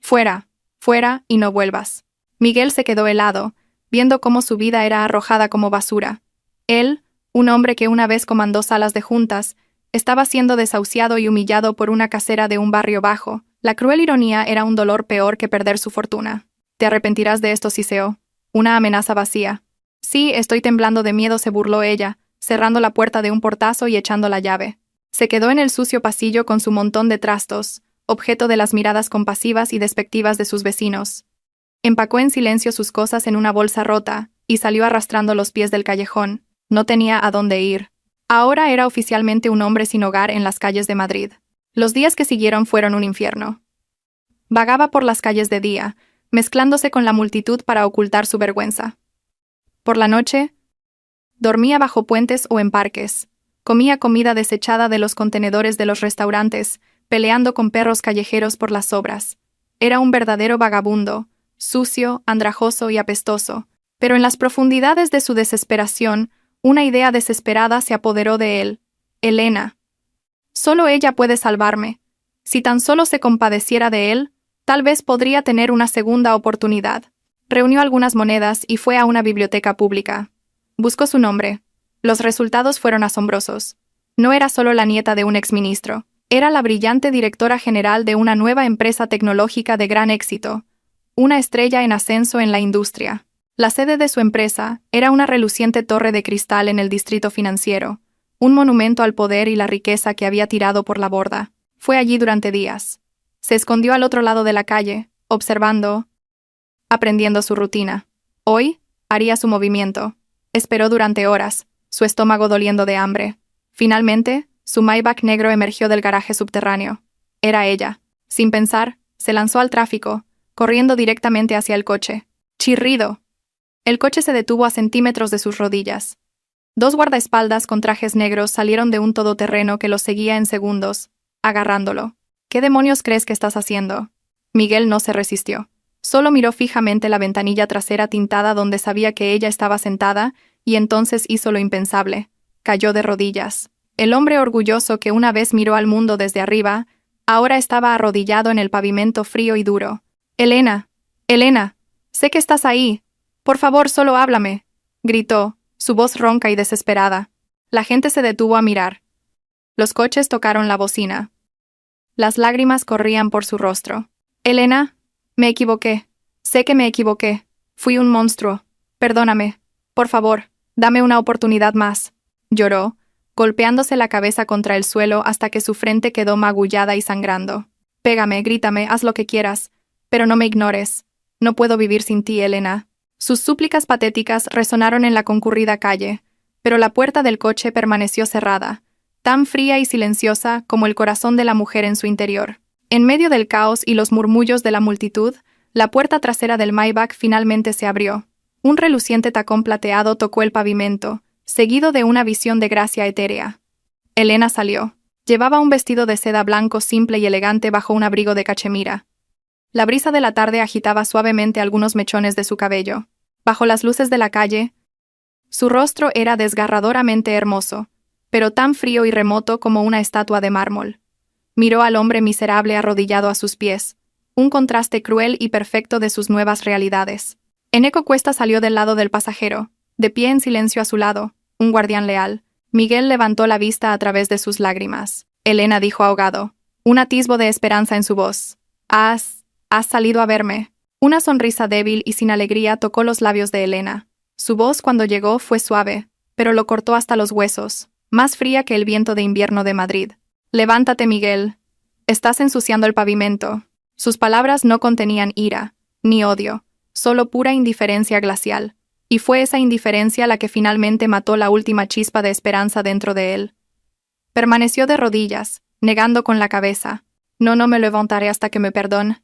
Fuera, fuera y no vuelvas. Miguel se quedó helado, viendo cómo su vida era arrojada como basura. Él, un hombre que una vez comandó salas de juntas, estaba siendo desahuciado y humillado por una casera de un barrio bajo. La cruel ironía era un dolor peor que perder su fortuna. Te arrepentirás de esto, Siseo. Una amenaza vacía. Sí, estoy temblando de miedo, se burló ella, cerrando la puerta de un portazo y echando la llave. Se quedó en el sucio pasillo con su montón de trastos, objeto de las miradas compasivas y despectivas de sus vecinos. Empacó en silencio sus cosas en una bolsa rota, y salió arrastrando los pies del callejón. No tenía a dónde ir. Ahora era oficialmente un hombre sin hogar en las calles de Madrid. Los días que siguieron fueron un infierno. Vagaba por las calles de día, mezclándose con la multitud para ocultar su vergüenza. Por la noche, dormía bajo puentes o en parques. Comía comida desechada de los contenedores de los restaurantes, peleando con perros callejeros por las sobras. Era un verdadero vagabundo, sucio, andrajoso y apestoso. Pero en las profundidades de su desesperación, una idea desesperada se apoderó de él. Elena. Solo ella puede salvarme. Si tan solo se compadeciera de él, tal vez podría tener una segunda oportunidad. Reunió algunas monedas y fue a una biblioteca pública. Buscó su nombre. Los resultados fueron asombrosos. No era solo la nieta de un exministro. Era la brillante directora general de una nueva empresa tecnológica de gran éxito. Una estrella en ascenso en la industria. La sede de su empresa era una reluciente torre de cristal en el distrito financiero, un monumento al poder y la riqueza que había tirado por la borda. Fue allí durante días. Se escondió al otro lado de la calle, observando, aprendiendo su rutina. Hoy, haría su movimiento. Esperó durante horas, su estómago doliendo de hambre. Finalmente, su Maybach negro emergió del garaje subterráneo. Era ella. Sin pensar, se lanzó al tráfico, corriendo directamente hacia el coche. ¡Chirrido! El coche se detuvo a centímetros de sus rodillas. Dos guardaespaldas con trajes negros salieron de un todoterreno que los seguía en segundos, agarrándolo. ¿Qué demonios crees que estás haciendo? Miguel no se resistió. Solo miró fijamente la ventanilla trasera tintada donde sabía que ella estaba sentada, y entonces hizo lo impensable. Cayó de rodillas. El hombre orgulloso que una vez miró al mundo desde arriba, ahora estaba arrodillado en el pavimento frío y duro. «Elena, Elena, sé que estás ahí. Por favor, solo háblame», gritó, su voz ronca y desesperada. La gente se detuvo a mirar. Los coches tocaron la bocina. Las lágrimas corrían por su rostro. «Elena, me equivoqué. Sé que me equivoqué. Fui un monstruo. Perdóname. Por favor, dame una oportunidad más», lloró, golpeándose la cabeza contra el suelo hasta que su frente quedó magullada y sangrando. «Pégame, grítame, haz lo que quieras, pero no me ignores. No puedo vivir sin ti, Elena». Sus súplicas patéticas resonaron en la concurrida calle, pero la puerta del coche permaneció cerrada, tan fría y silenciosa como el corazón de la mujer en su interior. En medio del caos y los murmullos de la multitud, la puerta trasera del Maybach finalmente se abrió. Un reluciente tacón plateado tocó el pavimento, seguido de una visión de gracia etérea. Elena salió. Llevaba un vestido de seda blanco simple y elegante bajo un abrigo de cachemira. La brisa de la tarde agitaba suavemente algunos mechones de su cabello. Bajo las luces de la calle, su rostro era desgarradoramente hermoso, pero tan frío y remoto como una estatua de mármol. Miró al hombre miserable arrodillado a sus pies, un contraste cruel y perfecto de sus nuevas realidades. Eneco Cuesta salió del lado del pasajero, de pie en silencio a su lado, un guardián leal. Miguel levantó la vista a través de sus lágrimas. Elena dijo ahogado, un atisbo de esperanza en su voz. Has salido a verme». Una sonrisa débil y sin alegría tocó los labios de Elena. Su voz cuando llegó fue suave, pero lo cortó hasta los huesos, más fría que el viento de invierno de Madrid. «Levántate, Miguel. Estás ensuciando el pavimento». Sus palabras no contenían ira, ni odio, solo pura indiferencia glacial. Y fue esa indiferencia la que finalmente mató la última chispa de esperanza dentro de él. Permaneció de rodillas, negando con la cabeza. «No me levantaré hasta que me perdone».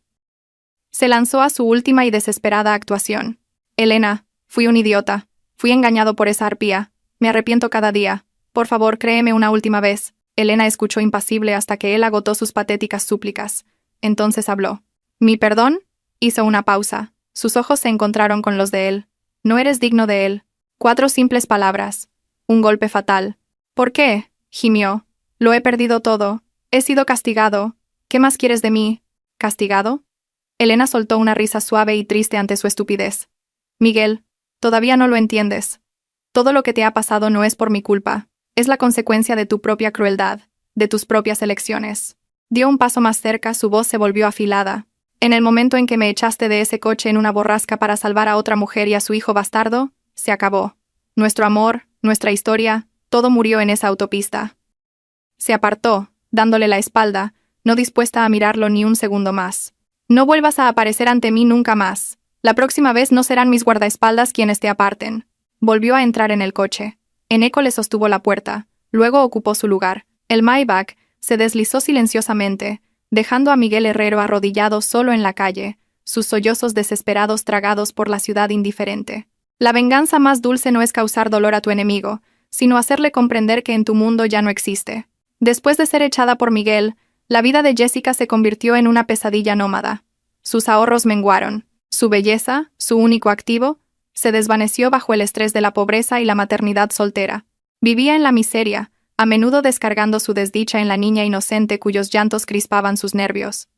Se lanzó a su última y desesperada actuación. «Elena, fui un idiota. Fui engañado por esa arpía. Me arrepiento cada día. Por favor, créeme una última vez». Elena escuchó impasible hasta que él agotó sus patéticas súplicas. Entonces habló. «¿Mi perdón?» Hizo una pausa. Sus ojos se encontraron con los de él. «No eres digno de él». 4 simples palabras. Un golpe fatal. «¿Por qué?», gimió. «Lo he perdido todo. He sido castigado. ¿Qué más quieres de mí?» «¿Castigado?». Elena soltó una risa suave y triste ante su estupidez. «Miguel, todavía no lo entiendes. Todo lo que te ha pasado no es por mi culpa. Es la consecuencia de tu propia crueldad, de tus propias elecciones». Dio un paso más cerca, su voz se volvió afilada. En el momento en que me echaste de ese coche en una borrasca para salvar a otra mujer y a su hijo bastardo, se acabó. Nuestro amor, nuestra historia, todo murió en esa autopista. Se apartó, dándole la espalda, no dispuesta a mirarlo ni un segundo más. No vuelvas a aparecer ante mí nunca más. La próxima vez no serán mis guardaespaldas quienes te aparten. Volvió a entrar en el coche. Eneko le sostuvo la puerta, luego ocupó su lugar. El Maybach se deslizó silenciosamente, dejando a Miguel Herrero arrodillado solo en la calle, sus sollozos desesperados tragados por la ciudad indiferente. La venganza más dulce no es causar dolor a tu enemigo, sino hacerle comprender que en tu mundo ya no existe. Después de ser echada por Miguel, la vida de Jessica se convirtió en una pesadilla nómada. Sus ahorros menguaron. Su belleza, su único activo, se desvaneció bajo el estrés de la pobreza y la maternidad soltera. Vivía en la miseria, a menudo descargando su desdicha en la niña inocente cuyos llantos crispaban sus nervios.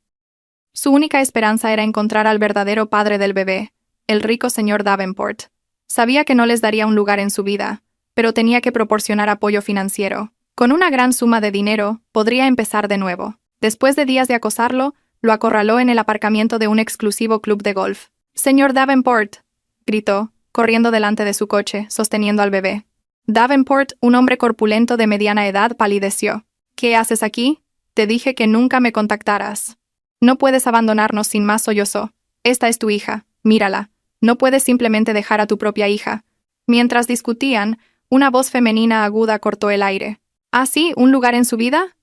Su única esperanza era encontrar al verdadero padre del bebé, el rico señor Davenport. Sabía que no les daría un lugar en su vida, pero tenía que proporcionar apoyo financiero. Con una gran suma de dinero, podría empezar de nuevo. Después de días de acosarlo, lo acorraló en el aparcamiento de un exclusivo club de golf. «Señor Davenport», gritó, corriendo delante de su coche, sosteniendo al bebé. Davenport, un hombre corpulento de mediana edad, palideció. «¿Qué haces aquí? Te dije que nunca me contactaras. No puedes abandonarnos sin más», sollozó. «Esta es tu hija, mírala. No puedes simplemente dejar a tu propia hija». Mientras discutían, una voz femenina aguda cortó el aire. «¿Ah, sí? ¿Un lugar en su vida?»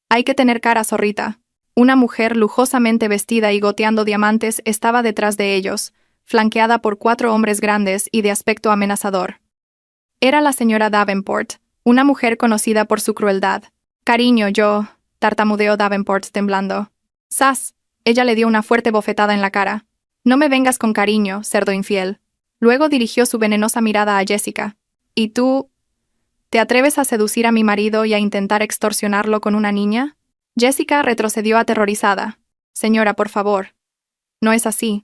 «Hay que tener cara, zorrita». Una mujer lujosamente vestida y goteando diamantes estaba detrás de ellos, flanqueada por 4 hombres grandes y de aspecto amenazador. Era la señora Davenport, una mujer conocida por su crueldad. «Cariño, yo», tartamudeó Davenport temblando. «¡Sas!». Ella le dio una fuerte bofetada en la cara. «No me vengas con cariño, cerdo infiel». Luego dirigió su venenosa mirada a Jessica. «¿Y tú? ¿Te atreves a seducir a mi marido y a intentar extorsionarlo con una niña?» Jessica retrocedió aterrorizada. «Señora, por favor. No es así.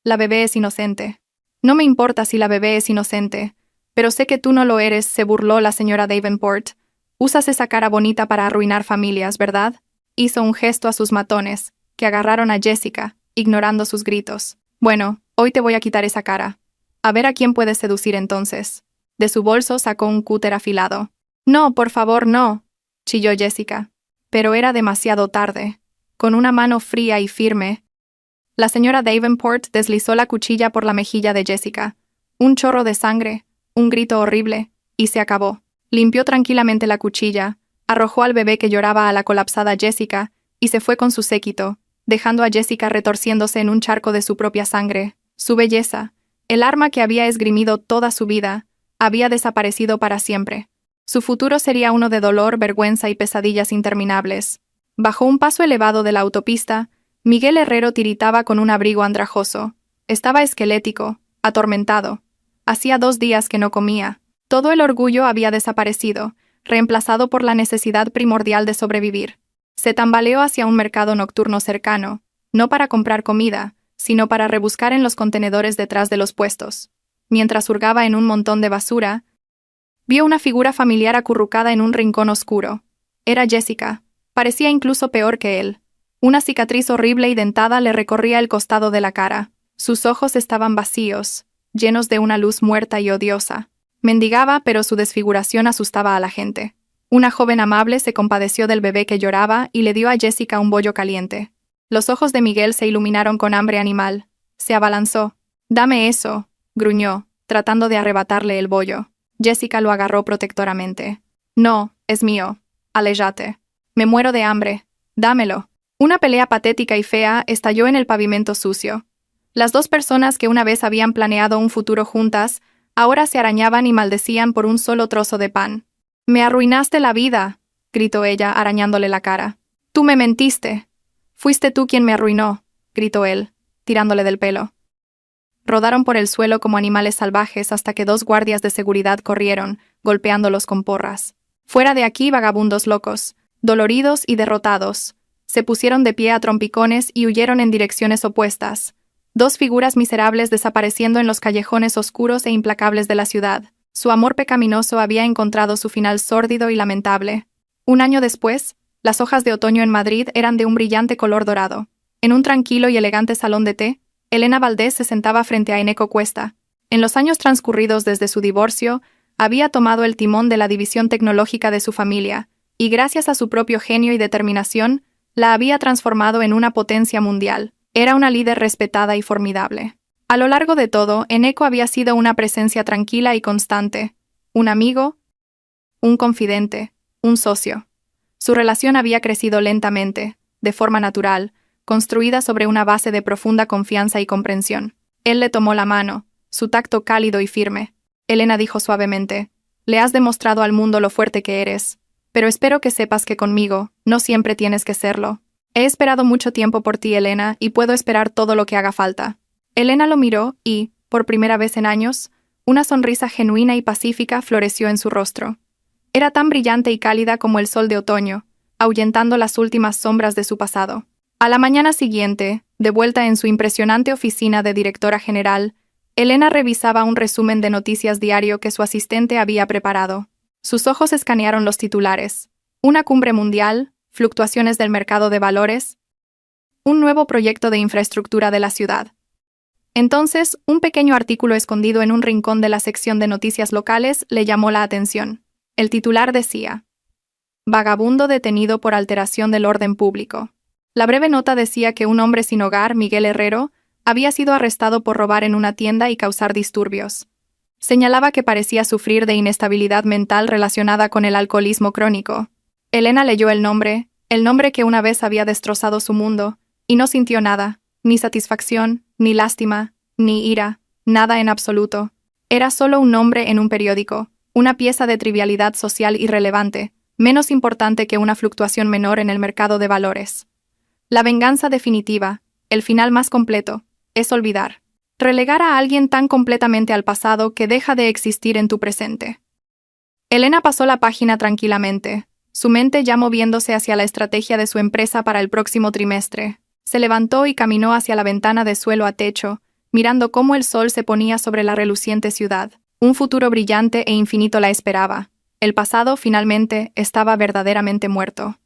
La bebé es inocente». «No me importa si la bebé es inocente, pero sé que tú no lo eres», se burló la señora Davenport. «Usas esa cara bonita para arruinar familias, ¿verdad?». Hizo un gesto a sus matones, que agarraron a Jessica, ignorando sus gritos. «Bueno, hoy te voy a quitar esa cara. A ver a quién puedes seducir entonces». De su bolso sacó un cúter afilado. «No, por favor, no», chilló Jessica. Pero era demasiado tarde. Con una mano fría y firme, la señora Davenport deslizó la cuchilla por la mejilla de Jessica. Un chorro de sangre, un grito horrible, y se acabó. Limpió tranquilamente la cuchilla, arrojó al bebé que lloraba a la colapsada Jessica, y se fue con su séquito, dejando a Jessica retorciéndose en un charco de su propia sangre. Su belleza, el arma que había esgrimido toda su vida, había desaparecido para siempre. Su futuro sería uno de dolor, vergüenza y pesadillas interminables. Bajo un paso elevado de la autopista, Miguel Herrero tiritaba con un abrigo andrajoso. Estaba esquelético, atormentado. Hacía 2 días que no comía. Todo el orgullo había desaparecido, reemplazado por la necesidad primordial de sobrevivir. Se tambaleó hacia un mercado nocturno cercano, no para comprar comida, sino para rebuscar en los contenedores detrás de los puestos. Mientras hurgaba en un montón de basura, vio una figura familiar acurrucada en un rincón oscuro. Era Jessica. Parecía incluso peor que él. Una cicatriz horrible y dentada le recorría el costado de la cara. Sus ojos estaban vacíos, llenos de una luz muerta y odiosa. Mendigaba, pero su desfiguración asustaba a la gente. Una joven amable se compadeció del bebé que lloraba y le dio a Jessica un bollo caliente. Los ojos de Miguel se iluminaron con hambre animal. Se abalanzó. «Dame eso», gruñó, tratando de arrebatarle el bollo. Jessica lo agarró protectoramente. «No, es mío. Aléjate. Me muero de hambre. Dámelo». Una pelea patética y fea estalló en el pavimento sucio. Las 2 personas que una vez habían planeado un futuro juntas, ahora se arañaban y maldecían por un solo trozo de pan. «Me arruinaste la vida», gritó ella, arañándole la cara. «Tú me mentiste». «Fuiste tú quien me arruinó», gritó él, tirándole del pelo. Rodaron por el suelo como animales salvajes hasta que 2 guardias de seguridad corrieron, golpeándolos con porras. «Fuera de aquí, vagabundos locos», doloridos y derrotados. Se pusieron de pie a trompicones y huyeron en direcciones opuestas. 2 figuras miserables desapareciendo en los callejones oscuros e implacables de la ciudad. Su amor pecaminoso había encontrado su final sórdido y lamentable. 1 año después, las hojas de otoño en Madrid eran de un brillante color dorado. En un tranquilo y elegante salón de té, Elena Valdés se sentaba frente a Eneco Cuesta. En los años transcurridos desde su divorcio, había tomado el timón de la división tecnológica de su familia, y gracias a su propio genio y determinación, la había transformado en una potencia mundial. Era una líder respetada y formidable. A lo largo de todo, Eneco había sido una presencia tranquila y constante, un amigo, un confidente, un socio. Su relación había crecido lentamente, de forma natural, construida sobre una base de profunda confianza y comprensión. Él le tomó la mano, su tacto cálido y firme. Elena dijo suavemente: «Le has demostrado al mundo lo fuerte que eres, pero espero que sepas que conmigo no siempre tienes que serlo. He esperado mucho tiempo por ti, Elena, y puedo esperar todo lo que haga falta». Elena lo miró y, por primera vez en años, una sonrisa genuina y pacífica floreció en su rostro. Era tan brillante y cálida como el sol de otoño, ahuyentando las últimas sombras de su pasado. A la mañana siguiente, de vuelta en su impresionante oficina de directora general, Elena revisaba un resumen de noticias diario que su asistente había preparado. Sus ojos escanearon los titulares: una cumbre mundial, fluctuaciones del mercado de valores, un nuevo proyecto de infraestructura de la ciudad. Entonces, un pequeño artículo escondido en un rincón de la sección de noticias locales le llamó la atención. El titular decía: «Vagabundo detenido por alteración del orden público». La breve nota decía que un hombre sin hogar, Miguel Herrero, había sido arrestado por robar en una tienda y causar disturbios. Señalaba que parecía sufrir de inestabilidad mental relacionada con el alcoholismo crónico. Elena leyó el nombre que una vez había destrozado su mundo, y no sintió nada, ni satisfacción, ni lástima, ni ira, nada en absoluto. Era solo un nombre en un periódico, una pieza de trivialidad social irrelevante, menos importante que una fluctuación menor en el mercado de valores. La venganza definitiva, el final más completo, es olvidar. Relegar a alguien tan completamente al pasado que deja de existir en tu presente. Elena pasó la página tranquilamente, su mente ya moviéndose hacia la estrategia de su empresa para el próximo trimestre. Se levantó y caminó hacia la ventana de suelo a techo, mirando cómo el sol se ponía sobre la reluciente ciudad. Un futuro brillante e infinito la esperaba. El pasado, finalmente, estaba verdaderamente muerto.